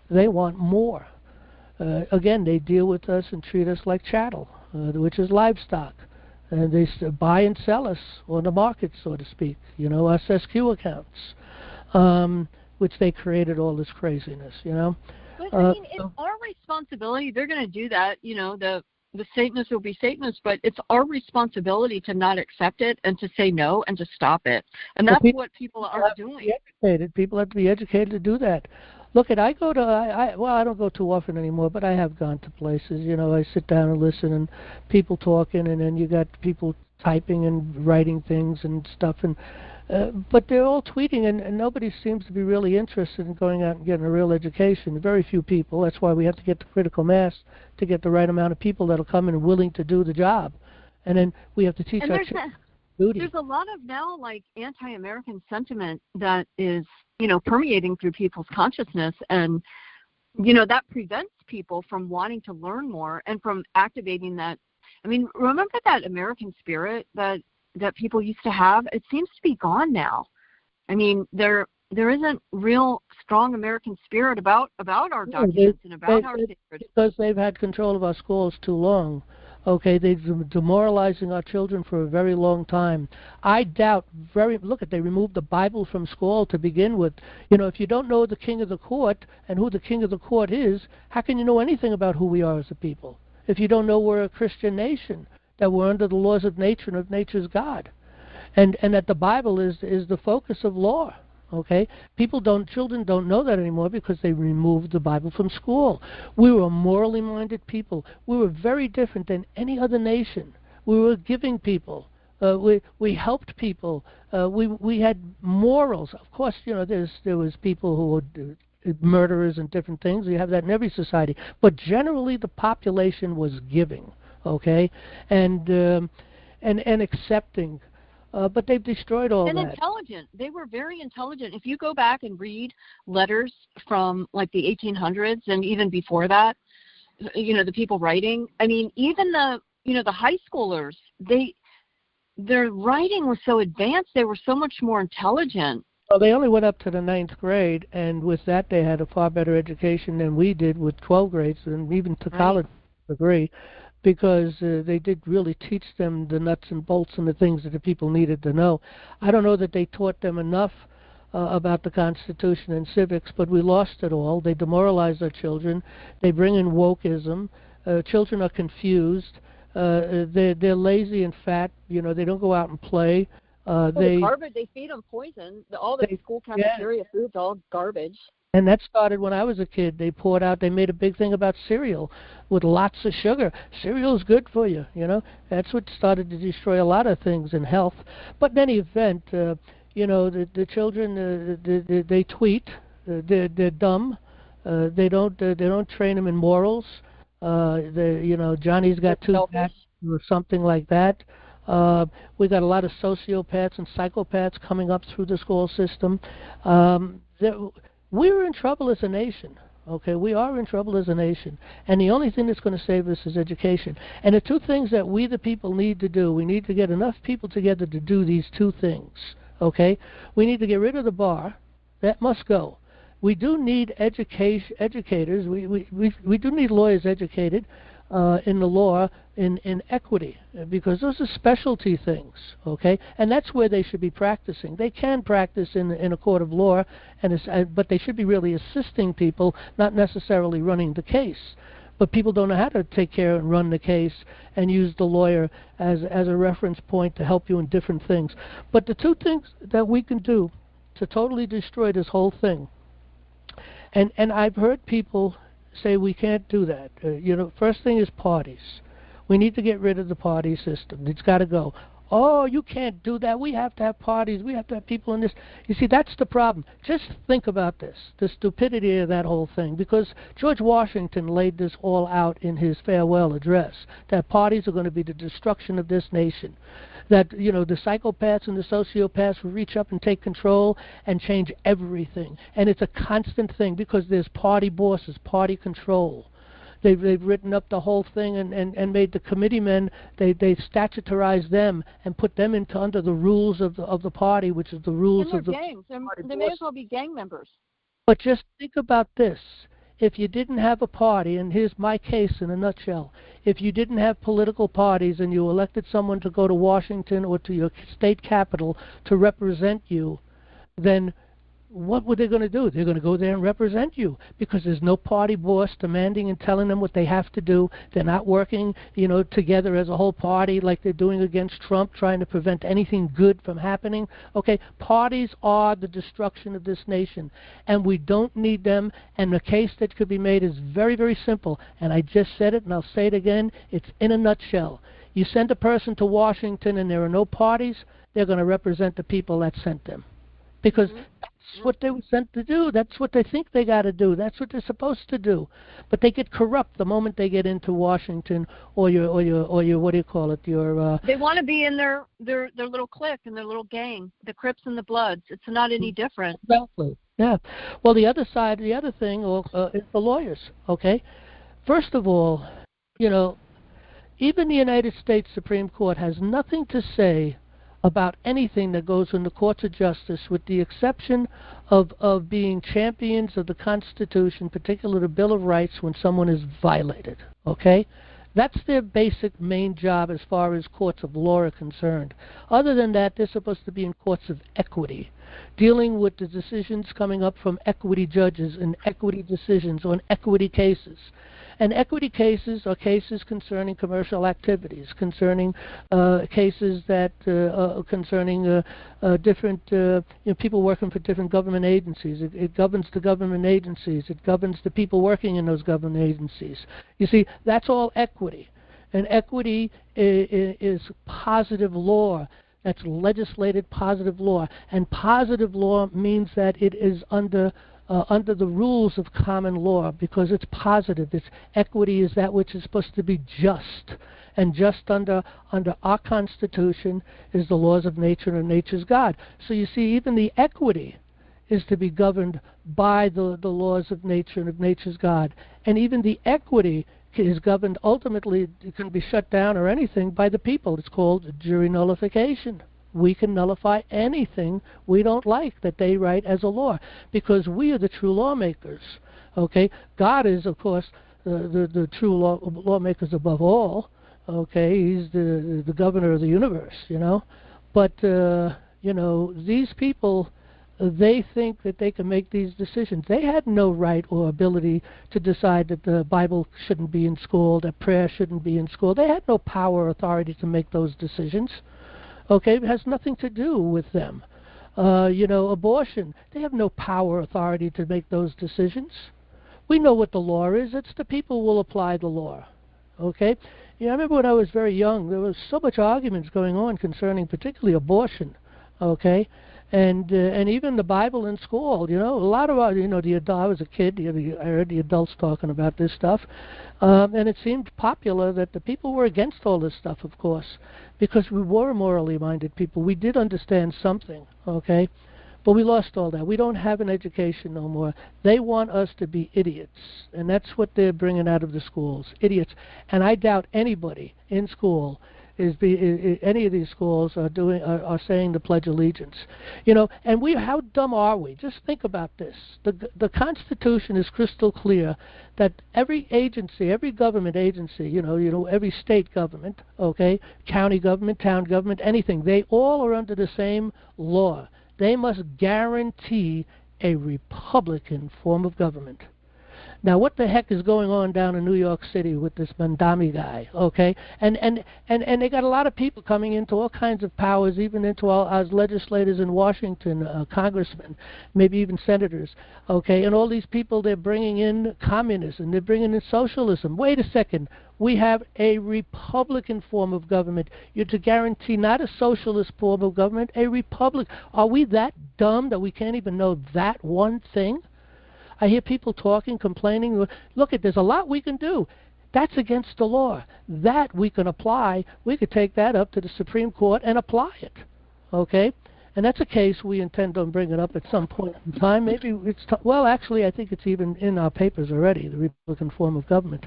They want more. Again, they deal with us and treat us like chattel, which is livestock. And they buy and sell us on the market, so to speak, our SQ accounts, which they created all this craziness, But, it's our responsibility. They're going to do that, the Satanists will be Satanists, but it's our responsibility to not accept it and to say no and to stop it. And that's what people are doing. People have to be educated to do that. Look, I go to, I don't go too often anymore, but I have gone to places, I sit down and listen, and people talking, and then you got people typing and writing things and stuff, and but they're all tweeting, and nobody seems to be really interested in going out and getting a real education. Very few people. That's why we have to get the critical mass to get the right amount of people that'll come in and willing to do the job. And then we have to teach our children duty. There's a lot of now, like, anti-American sentiment that is, permeating through people's consciousness, and, that prevents people from wanting to learn more and from activating that. I mean, remember that American spirit that people used to have? It seems to be gone now. I mean, there isn't real strong American spirit about our documents and about our secrets. Because they've had control of our schools too long. Okay, they've been demoralizing our children for a very long time. I doubt they removed the Bible from school to begin with. If you don't know the king of the court and who the king of the court is, how can you know anything about who we are as a people? If you don't know we're a Christian nation, that we're under the laws of nature and of nature's God, and that the Bible is the focus of law. Okay, children don't know that anymore because they removed the Bible from school. We were a morally minded people. We were very different than any other nation. We were giving people. We helped people. We had morals. Of course, there was people who were murderers and different things. You have that in every society. But generally, the population was giving. Okay, and accepting. But they've destroyed all that. And intelligent. They were very intelligent. If you go back and read letters from like the 1800s and even before that, the people writing, I mean, even the high schoolers, their writing was so advanced. They were so much more intelligent. Well, they only went up to the 9th grade, and with that they had a far better education than we did with 12 grades and even to college degree. Because they did really teach them the nuts and bolts and the things that the people needed to know. I don't know that they taught them enough about the Constitution and civics, but we lost it all. They demoralize our children. They bring in wokeism. Children are confused. They're lazy and fat. They don't go out and play. The garbage, they feed them poison. All the school cafeteria food's all garbage. And that started when I was a kid. They made a big thing about cereal with lots of sugar. Cereal's good for you, you know. That's what started to destroy a lot of things in health. But in any event, you know, the children, they tweet. They're dumb. They don't train them in morals. You know, Johnny's got two cats or something like that. We got a lot of sociopaths and psychopaths coming up through the school system. We're in trouble as a nation. Okay, we are in trouble as a nation. And the only thing that's going to save us is education. And the two things that we the people need to do, we need to get enough people together to do these two things. Okay? We need to get rid of the bar. That must go. We do need educators. We do need lawyers educated in the law in equity, because those are specialty things, okay? And that's where they should be practicing. They can practice in a court of law, but they should be really assisting people, not necessarily running the case. But people don't know how to take care and run the case and use the lawyer as a reference point to help you in different things. But the two things that we can do to totally destroy this whole thing, and I've heard people say we can't do that. You know, first thing is parties. We need to get rid of the party system. It's got to go. Oh, you can't do that. We have to have parties. We have to have people in this. You see, that's the problem. Just think about this, the stupidity of that whole thing, because George Washington laid this all out in his farewell address, that parties are going to be the destruction of this nation, that, you know, the psychopaths and the sociopaths will reach up and take control and change everything. And it's a constant thing because there's party bosses, party control. They've written up the whole thing and made the committeemen, they statutarized them and put them under the rules of the party, which is the rules of the gangs. They may as well be gang members. But just think about this. If you didn't have a party, and here's my case in a nutshell, if you didn't have political parties and you elected someone to go to Washington or to your state capital to represent you, then what were they going to do? They're going to go there and represent you because there's no party boss demanding and telling them what they have to do. They're not working, you know, together as a whole party like they're doing against Trump, trying to prevent anything good from happening. Okay, parties are the destruction of this nation, and we don't need them. And the case that could be made is very, very simple. And I just said it, and I'll say it again. It's in a nutshell. You send a person to Washington and there are no parties, they're going to represent the people that sent them. Because that's what they were sent to do. That's what they think they got to do. That's what they're supposed to do. But they get corrupt the moment they get into Washington or your what do you call it? They want to be in their little clique and their little gang, the Crips and the Bloods. It's not any different. Exactly. Yeah. Well, the other thing is the lawyers. Okay. First of all, you know, even the United States Supreme Court has nothing to say about anything that goes in the courts of justice, with the exception of being champions of the Constitution, particularly the Bill of Rights, when someone is violated. Okay? That's their basic main job as far as courts of law are concerned. Other than that, they're supposed to be in courts of equity, dealing with the decisions coming up from equity judges and equity decisions on equity cases. And equity cases are cases concerning commercial activities, concerning cases that concerning different people working for different government agencies. It governs the government agencies. It governs the people working in those government agencies. You see, that's all equity. And equity is positive law. That's legislated positive law. And positive law means that it is under the rules of common law, because it's positive. It's equity is that which is supposed to be just, and just under our Constitution is the laws of nature and nature's God. So you see, even the equity is to be governed by the laws of nature and of nature's God, and even the equity is governed ultimately. It can be shut down or anything by the people. It's called jury nullification. We can nullify anything we don't like that they write as a law, because we are the true lawmakers. Okay, God is, of course, the true lawmakers above all. Okay, He's the governor of the universe, you know. But you know, these people, they think that they can make these decisions. They had no right or ability to decide that the Bible shouldn't be in school, that prayer shouldn't be in school. They had no power or authority to make those decisions. Okay, it has nothing to do with them. abortion. They have no power or authority to make those decisions. We know what the law is. It's the people who will apply the law. Okay? I remember when I was very young, there was so much arguments going on concerning particularly abortion. Okay? And even the Bible in school, a lot of, I was a kid, I heard the adults talking about this stuff, and it seemed popular that the people were against all this stuff, of course, because we were morally minded people. We did understand something, okay? But we lost all that. We don't have an education no more. They want us to be idiots, and that's what they're bringing out of the schools, idiots. And I doubt anybody in school any of these schools are saying the Pledge of Allegiance, and how dumb are we? Just think about this. The Constitution is crystal clear that every agency, every government agency, every state government, okay, county government, town government, anything, they all are under the same law. They must guarantee a Republican form of government. Now, what the heck is going on down in New York City with this Mandami guy, okay? And they got a lot of people coming into all kinds of powers, even into as legislators in Washington, congressmen, maybe even senators, okay? And all these people, they're bringing in communism, they're bringing in socialism. Wait a second. We have a Republican form of government. You're to guarantee not a socialist form of government, a republic. Are we that dumb that we can't even know that one thing? I hear people talking, complaining. Look, there's a lot we can do. That's against the law. That we can apply. We could take that up to the Supreme Court and apply it. Okay? And that's a case we intend on bringing up at some point in time. Maybe it's actually, I think it's even in our papers already, the Republican form of government.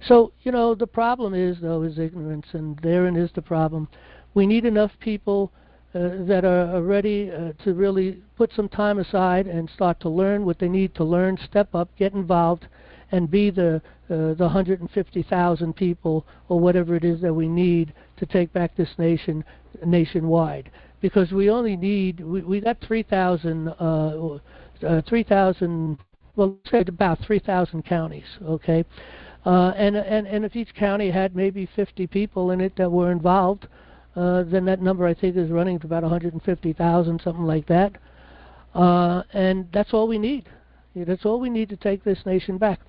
So, the problem is ignorance, and therein is the problem. We need enough people that are ready to really put some time aside and start to learn what they need to learn, step up, get involved, and be the 150,000 people or whatever it is that we need to take back this nation nationwide. Because we only need, we got 3,000, well, let's say about 3,000 counties, okay? And if each county had maybe 50 people in it that were involved, then that number I think is running to about 150,000, something like that. And that's all we need. That's all we need to take this nation back.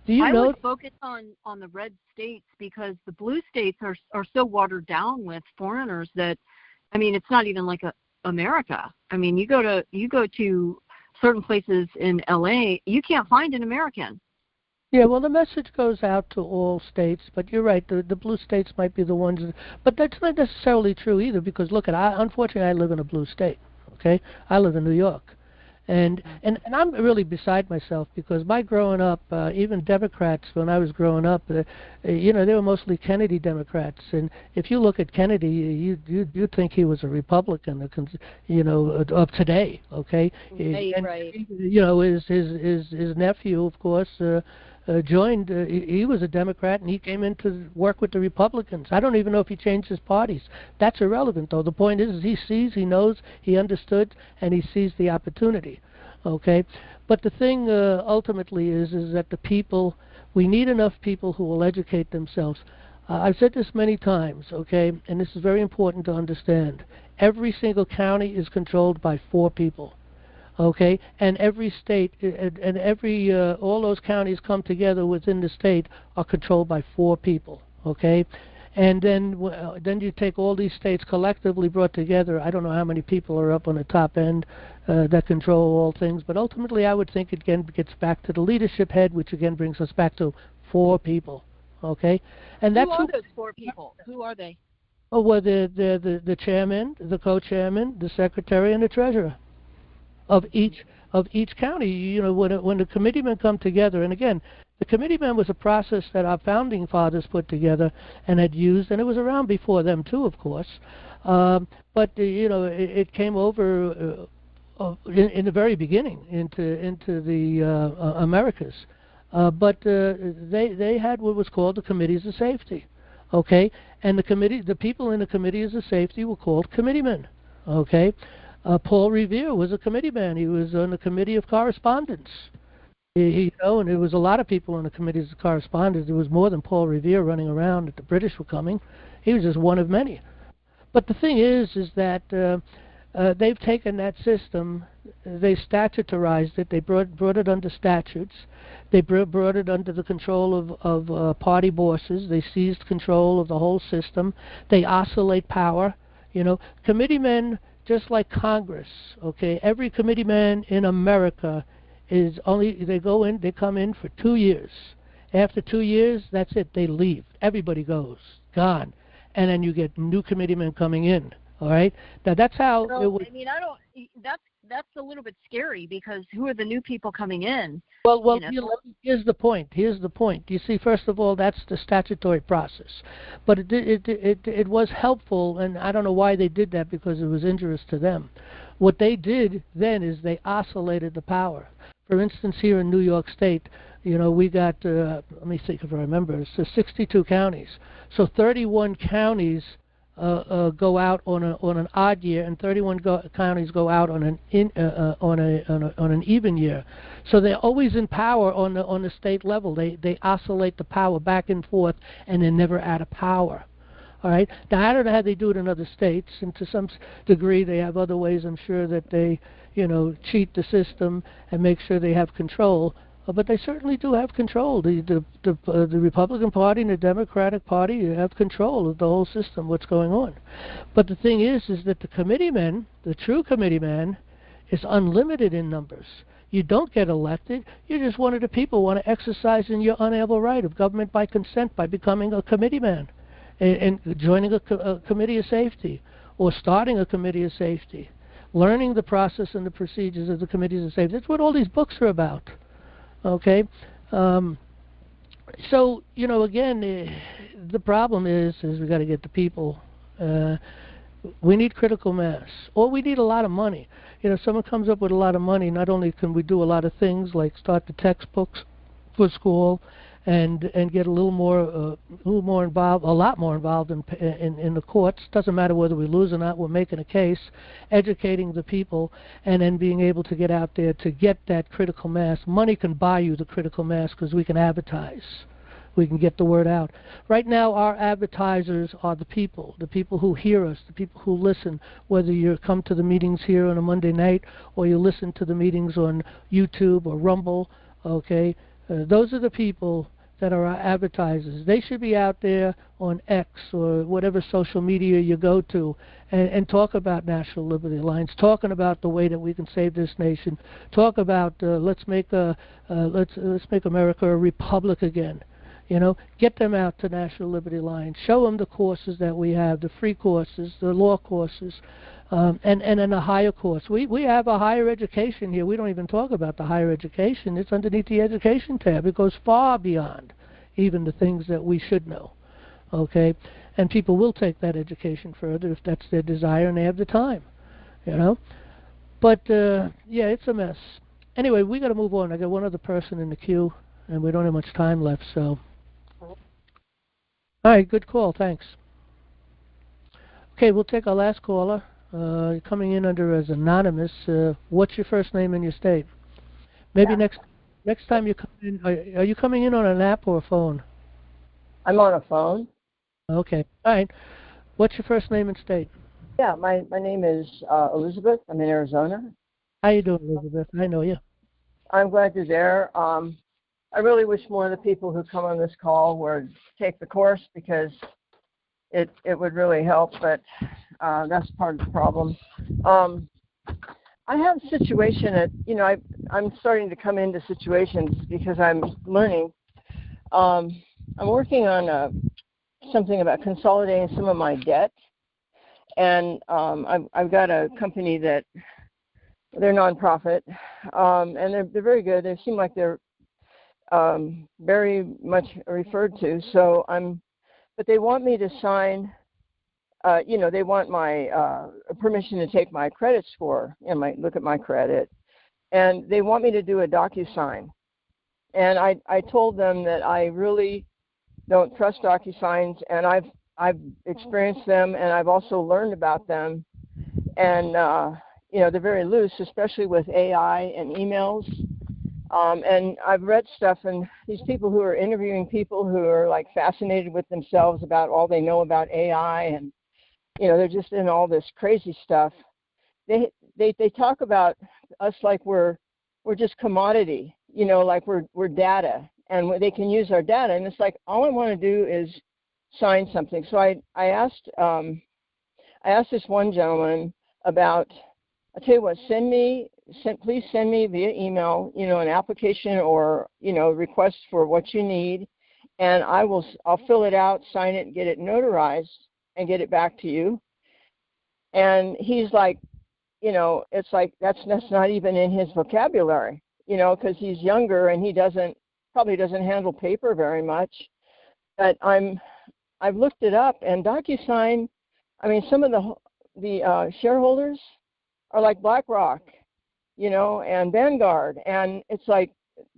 Do you know? I would focus on the red states, because the blue states are so watered down with foreigners that, I mean, it's not even like America. I mean, you go to certain places in LA, you can't find an American. Yeah, well, the message goes out to all states, but you're right, the blue states might be the ones, but that's not necessarily true either, because look, unfortunately I live in a blue state, okay? I live in New York. And I'm really beside myself, because my growing up, even Democrats, when I was growing up, they were mostly Kennedy Democrats. And if you look at Kennedy, you'd think he was a Republican, of today, okay? Right. His nephew, of course, joined. He was a Democrat, and he came in to work with the Republicans. I don't even know if he changed his parties. That's irrelevant, though. The point is he sees, he knows, he understood, and he sees the opportunity. Okay, but the thing ultimately is that the people, we need enough people who will educate themselves. I've said this many times, okay, and this is very important to understand. Every single county is controlled by 4 people. Okay, and every state and every all those counties come together within the state are controlled by 4 people. Okay, and then you take all these states collectively brought together. I don't know how many people are up on the top end that control all things, but ultimately I would think it again gets back to the leadership head, which again brings us back to 4 people. Okay, and that's who are those 4 people? Who are they? Oh, well, the chairman, the co-chairman, the secretary, and the treasurer of each county. When the committeemen come together, and again, the committeeman was a process that our founding fathers put together and had used, and it was around before them too, of course. But it came over in the very beginning into the Americas. But they had what was called the committees of safety. Okay, and the people in the committees of safety were called committeemen. Okay. Paul Revere was a committeeman. He was on the Committee of Correspondence. And there was a lot of people on the Committees of Correspondence. There was more than Paul Revere running around that the British were coming. He was just one of many. But the thing is that they've taken that system, they statutarized it, they brought it under statutes, they brought it under the control of party bosses, they seized control of the whole system, they oscillate power. Committeemen, just like Congress, okay, every committeeman in America they come in for 2 years. After 2 years, that's it, they leave. Everybody goes, gone. And then you get new committeemen coming in. All right. Now that's how it was. I mean, that's a little bit scary, because who are the new people coming in? Well, here's the point. You see, first of all, that's the statutory process, but it was helpful, and I don't know why they did that, because it was injurious to them. What they did then is they oscillated the power. For instance, here in New York State, we got let me think if I remember. It's 62 counties, so 31 counties go out on an odd year, and 31 counties go out on an even year. So they're always in power on the state level. They oscillate the power back and forth, and they're never out of power. All right. Now I don't know how they do it in other states, and to some degree they have other ways. I'm sure that they cheat the system and make sure they have control. But they certainly do have control. The Republican Party and the Democratic Party have control of the whole system, what's going on. But the thing is that the committeeman, the true committeeman, is unlimited in numbers. You don't get elected. You're just one of the people want to exercise in your unalienable right of government by consent by becoming a committeeman and joining a committee of safety or starting a committee of safety, learning the process and the procedures of the committees of safety. That's what all these books are about. Okay, so again, the problem is we got to get the people. We need critical mass, or we need a lot of money. Someone comes up with a lot of money. Not only can we do a lot of things like start the textbooks for school, and get a lot more involved in the courts. Doesn't matter whether we lose or not. We're making a case, educating the people, and then being able to get out there to get that critical mass. Money can buy you the critical mass because we can advertise. We can get the word out. Right now, our advertisers are the people who hear us, the people who listen, whether you come to the meetings here on a Monday night or you listen to the meetings on YouTube or Rumble, okay? Those are the people that are our advertisers. They should be out there on X or whatever social media you go to and talk about National Liberty Alliance, talking about the way that we can save this nation, talk about let's make America a republic again. Get them out to National Liberty Alliance. Show them the courses that we have, the free courses, the law courses, and then a higher course. We have a higher education here. We don't even talk about the higher education. It's underneath the education tab. It goes far beyond even the things that we should know. Okay? And people will take that education further if that's their desire and they have the time. But, yeah, it's a mess. Anyway, we got to move on. I got one other person in the queue, and we don't have much time left, so. All right, good call. Thanks. Okay, we'll take our last caller. Coming in under as anonymous. What's your first name and your state? Maybe next time you come in. Are you coming in on an app or a phone? I'm on a phone. Okay. All right. What's your first name and state? Yeah, my name is Elizabeth. I'm in Arizona. How you doing, Elizabeth? I know you. I'm glad you're there. I really wish more of the people who come on this call would take the course, because it would really help, but that's part of the problem. I have a situation that, I'm starting to come into situations because I'm learning. I'm working on something about consolidating some of my debt, and I've got a company that they're nonprofit, and they're very good. They seem like they're very much referred to. So but they want me to sign. They want my permission to take my credit score and look at my credit, and they want me to do a DocuSign. And I told them that I really don't trust DocuSigns, and I've experienced them, and I've also learned about them, and they're very loose, especially with AI and emails. And I've read stuff, and these people who are interviewing people who are like fascinated with themselves about all they know about AI, and they're just in all this crazy stuff. they talk about us like we're just commodity, you know, like we're data, and they can use our data. And it's like, all I want to do is sign something. So I asked this one gentleman about, I'll tell you what, please send me via email, you know, an application or, you know, request for what you need, and I'll fill it out, sign it, get it notarized, and get it back to you. And he's like, you know, it's like that's not even in his vocabulary, you know, because he's younger and he probably doesn't handle paper very much. But I've looked it up, and DocuSign, I mean, some of the shareholders are like BlackRock, you know, and Vanguard, and it's like,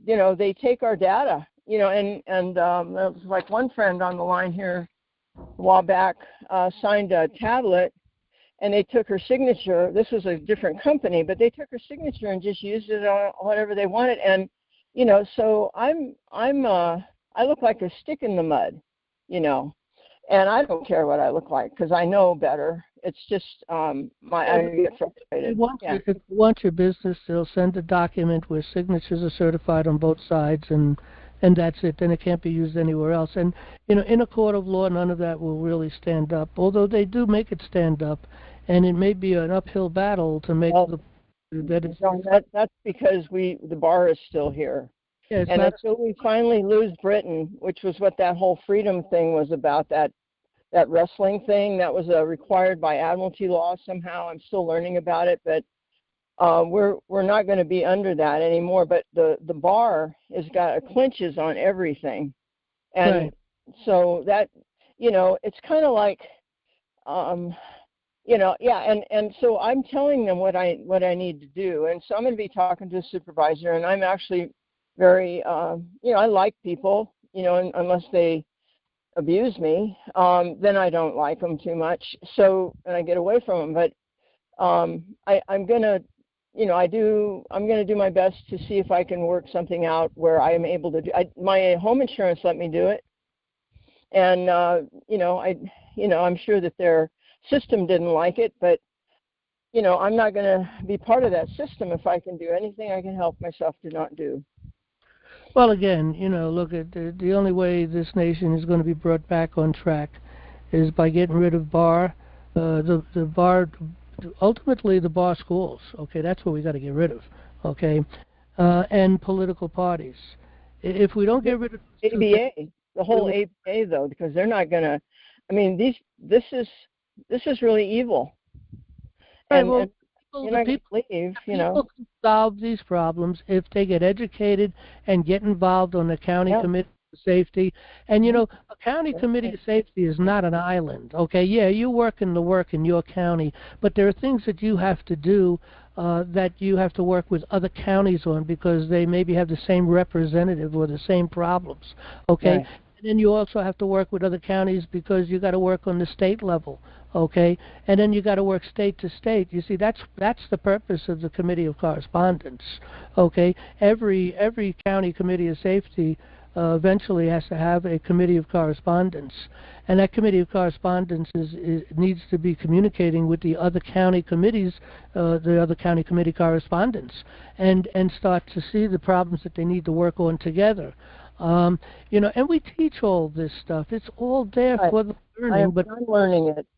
you know, they take our data, you know, and there was like one friend on the line here a while back signed a tablet, and they took her signature. This was a different company, but they took her signature and just used it on whatever they wanted. And, you know, so I look like a stick in the mud, you know, and I don't care what I look like because I know better. It's just I get frustrated. If you want your business, they'll send a document where signatures are certified on both sides, and that's it. Then it can't be used anywhere else. And, you know, in a court of law, none of that will really stand up, although they do make it stand up, and it may be an uphill battle to make that's because the bar is still here. Yeah, and until we finally lose Britain, which was what that whole freedom thing was about, that wrestling thing that was required by admiralty law somehow. I'm still learning about it, but we're not going to be under that anymore. But the bar has got clinches on everything, and right. So that, you know, it's kind of like, you know, yeah. And so I'm telling them what I need to do, and so I'm going to be talking to a supervisor, and I'm actually very, you know, I like people, you know, unless they abuse me, then I don't like them too much. So, and I get away from them. But I'm gonna, you know, I'm gonna do my best to see if I can work something out where I am able to do. My home insurance let me do it, and you know, I'm sure that their system didn't like it, but you know, I'm not gonna be part of that system if I can do anything I can help myself to not do. Well, again, you know, look at the only way this nation is going to be brought back on track is by getting rid of bar, the bar, ultimately the bar schools. Okay, that's what we got to get rid of. Okay, and political parties. If we don't get rid of ABA, the whole ABA though, because they're not going to. I mean, this is really evil. Right, and, well, and people can solve these problems if they get educated and get involved on the county committee of safety. And, you know, a county committee of safety is not an island, okay? Yeah, you're working the work in your county, but there are things that you have to do that you have to work with other counties on because they maybe have the same representative or the same problems, okay? Right. And then you also have to work with other counties because you got to work on the state level, okay? And then you got to work state to state. You see, that's the purpose of the Committee of Correspondence, okay? Every county committee of safety eventually has to have a Committee of Correspondence, and that Committee of Correspondence needs to be communicating with the other county committees, the other county committee correspondents, and start to see the problems that they need to work on together. You know, and we teach all this stuff. It's all there for the learning.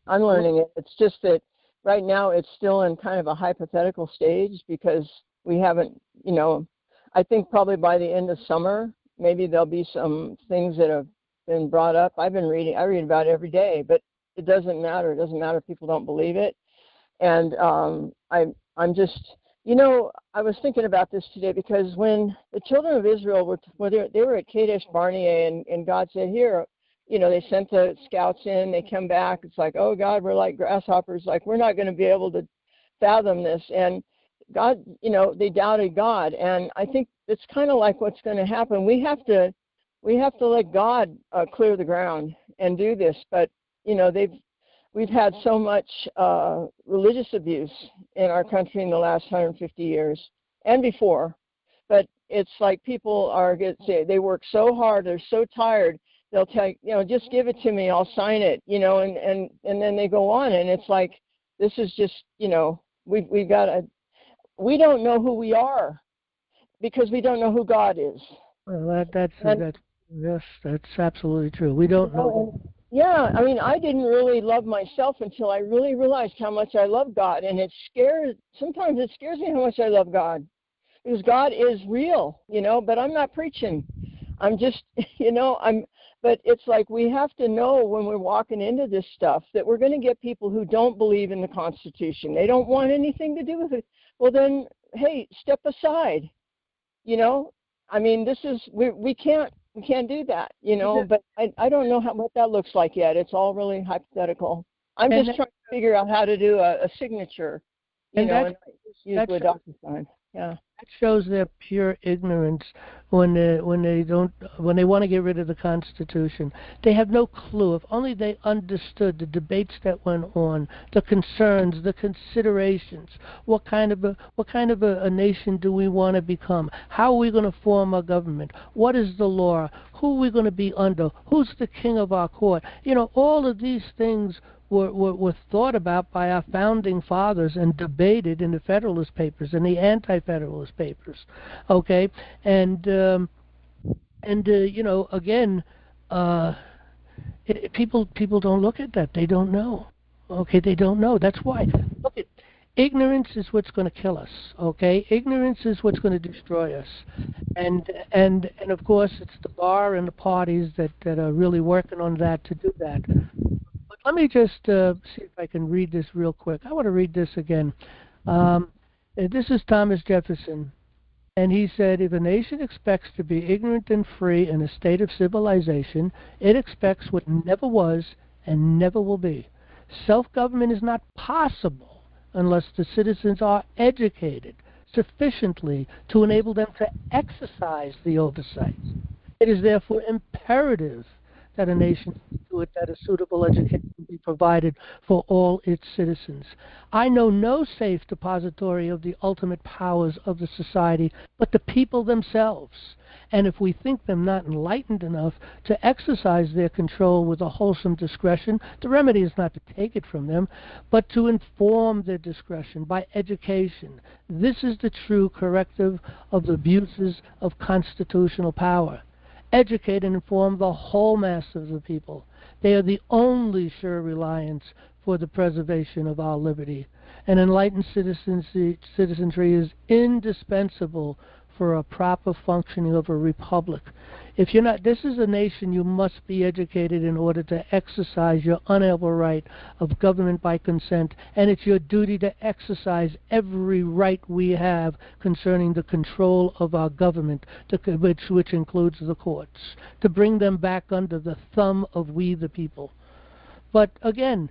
I'm learning it. It's just that right now it's still in kind of a hypothetical stage because we haven't, you know, I think probably by the end of summer, maybe there'll be some things that have been brought up. I read about it every day, but it doesn't matter. It doesn't matter if people don't believe it. And I'm just, you know, I was thinking about this today because when the children of Israel were at Kadesh Barnea, and God said, here, you know, they sent the scouts in, they come back. It's like, oh God, we're like grasshoppers. Like, we're not going to be able to fathom this. And God, you know, they doubted God. And I think it's kind of like what's going to happen. We have to let God clear the ground and do this. But, you know, we've had so much religious abuse in our country in the last 150 years and before. But it's like people they work so hard, they're so tired, they'll take, you know, just give it to me, I'll sign it, you know, and then they go on, and it's like, this is just, you know, we don't know who we are because we don't know who God is. Well, that's absolutely true. We don't know. Yeah, I mean, I didn't really love myself until I really realized how much I love God, and sometimes it scares me how much I love God, because God is real, but I'm not preaching. I'm just, but it's like we have to know when we're walking into this stuff that we're going to get people who don't believe in the Constitution. They don't want anything to do with it. Well, then, hey, step aside, I mean, we can't do that, but I don't know what that looks like yet. It's all really hypothetical. I'm just trying to figure out how to do a signature, and use the DocuSign. Yeah. That shows their pure ignorance when they want to get rid of the Constitution. They have no clue. If only they understood the debates that went on, the concerns, the considerations. What kind of a nation do we want to become? How are we going to form our government? What is the law? Who are we going to be under? Who's the king of our court? All of these things were thought about by our founding fathers and debated in the Federalist Papers and the Anti-Federalist Papers, okay? And again, people don't look at that. They don't know, okay? They don't know. That's why. Look at ignorance is what's going to kill us, okay? Ignorance is what's going to destroy us, and of course it's the bar and the parties that are really working on that to do that. Let me just see if I can read this real quick. I want to read this again. This is Thomas Jefferson, and he said, if a nation expects to be ignorant and free in a state of civilization, it expects what never was and never will be. Self-government is not possible unless the citizens are educated sufficiently to enable them to exercise the oversight. It is therefore imperative that a nation do it, that a suitable education be provided for all its citizens. I know no safe depository of the ultimate powers of the society but the people themselves. And if we think them not enlightened enough to exercise their control with a wholesome discretion, the remedy is not to take it from them, but to inform their discretion by education. This is the true corrective of the abuses of constitutional power. Educate and inform the whole mass of the people. They are the only sure reliance for the preservation of our liberty. An enlightened citizenry is indispensable for a proper functioning of a republic. If you're not, this is a nation, you must be educated in order to exercise your unalienable right of government by consent, and it's your duty to exercise every right we have concerning the control of our government, which includes the courts, to bring them back under the thumb of we the people. But again,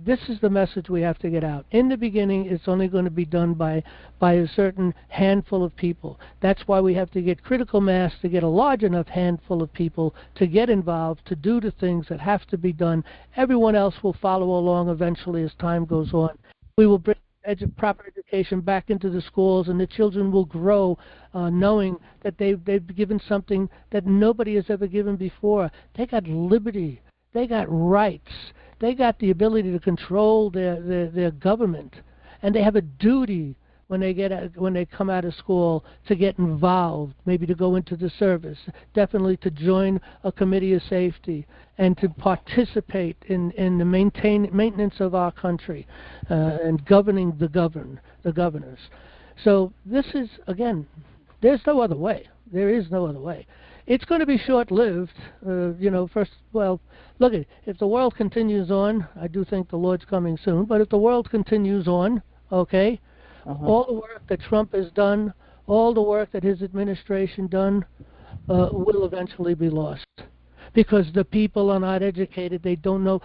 this is the message we have to get out. In the beginning, it's only going to be done by a certain handful of people. That's why we have to get critical mass, to get a large enough handful of people to get involved, to do the things that have to be done. Everyone else will follow along eventually as time goes on. We will bring proper education back into the schools, and the children will grow knowing that they've given something that nobody has ever given before. They got liberty. They got rights. They got the ability to control their government, and they have a duty when they come out of school to get involved, maybe to go into the service, definitely to join a committee of safety, and to participate in the maintenance of our country and governing the governors. So this is, again, there's no other way. There is no other way. It's going to be short-lived, look, if the world continues on, I do think the Lord's coming soon, but if the world continues on, okay, all the work that Trump has done, all the work that his administration done, will eventually be lost. Because the people are not educated, they don't know.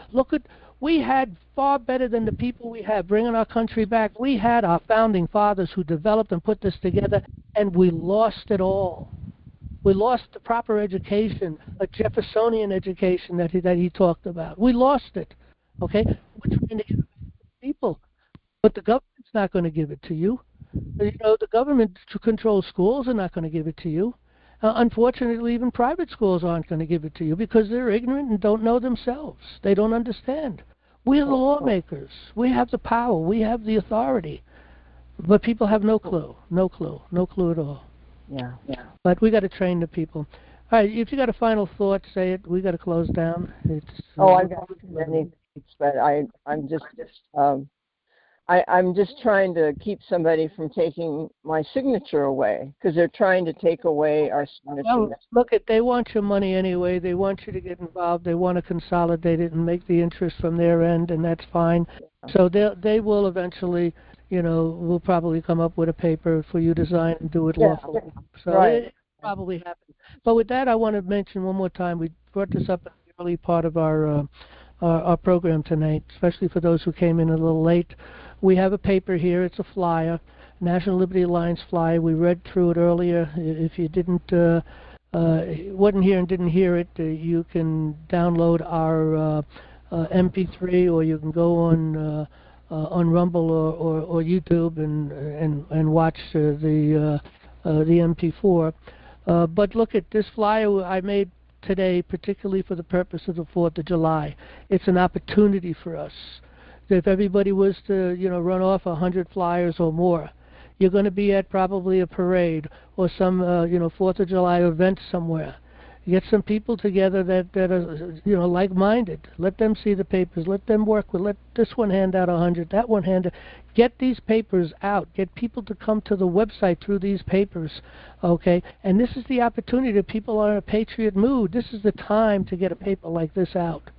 We had far better than the people we have bringing our country back. We had our founding fathers who developed and put this together, and we lost it all. We lost the proper education, a Jeffersonian education that he talked about. We lost it, okay? We're trying to give it back to the people, but the government's not going to give it to you. The government to control schools are not going to give it to you. Unfortunately, even private schools aren't going to give it to you because they're ignorant and don't know themselves. They don't understand. We are the lawmakers. We have the power. We have the authority. But people have no clue at all. Yeah. But we got to train the people. All right, if you got a final thought, say it. We got to close down. It's I've got too many things, but I'm just trying to keep somebody from taking my signature away because they're trying to take away our signature. Well, look, they want your money anyway. They want you to get involved. They want to consolidate it and make the interest from their end, and that's fine. Yeah. So they will eventually, will probably come up with a paper for you to sign and do it lawfully. So right. it probably happen. But with that, I want to mention one more time. We brought this up in the early part of our program tonight, especially for those who came in a little late. We have a paper here. It's a flyer, National Liberty Alliance flyer. We read through it earlier. If you wasn't here and didn't hear it, you can download our MP3, or you can go on Rumble or YouTube and watch the MP4. But look at this flyer I made today, particularly for the purpose of the 4th of July. It's an opportunity for us. If everybody was to, run off 100 flyers or more, you're going to be at probably a parade or some, 4th of July event somewhere. Get some people together that are, like-minded. Let them see the papers. Let them work with. Let this one hand out 100, that one hand out. Get these papers out. Get people to come to the website through these papers, okay? And this is the opportunity that people are in a patriot mood. This is the time to get a paper like this out.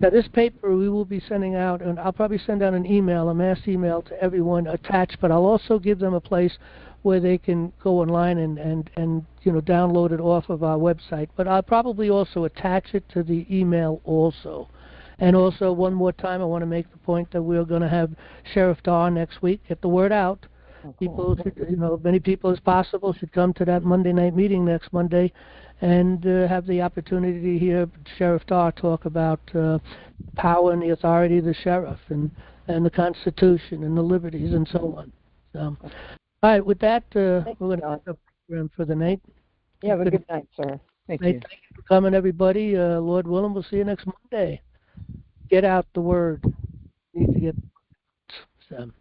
Now, this paper we will be sending out, and I'll probably send out an email, a mass email to everyone attached, but I'll also give them a place where they can go online and download it off of our website. But I'll probably also attach it to the email also. And also, one more time, I want to make the point that we're going to have Sheriff Dar next week. Get the word out. People should, many people as possible should come to that Monday night meeting next Monday and have the opportunity to hear Sheriff Dar talk about power and the authority of the sheriff and the Constitution and the liberties and so on. So, all right, with that, we're going to end the program for the night. Yeah, have a good night, sir. Thank you. Thank you for coming, everybody. Lord willing, we'll see you next Monday. Get out the word. You need to get. So.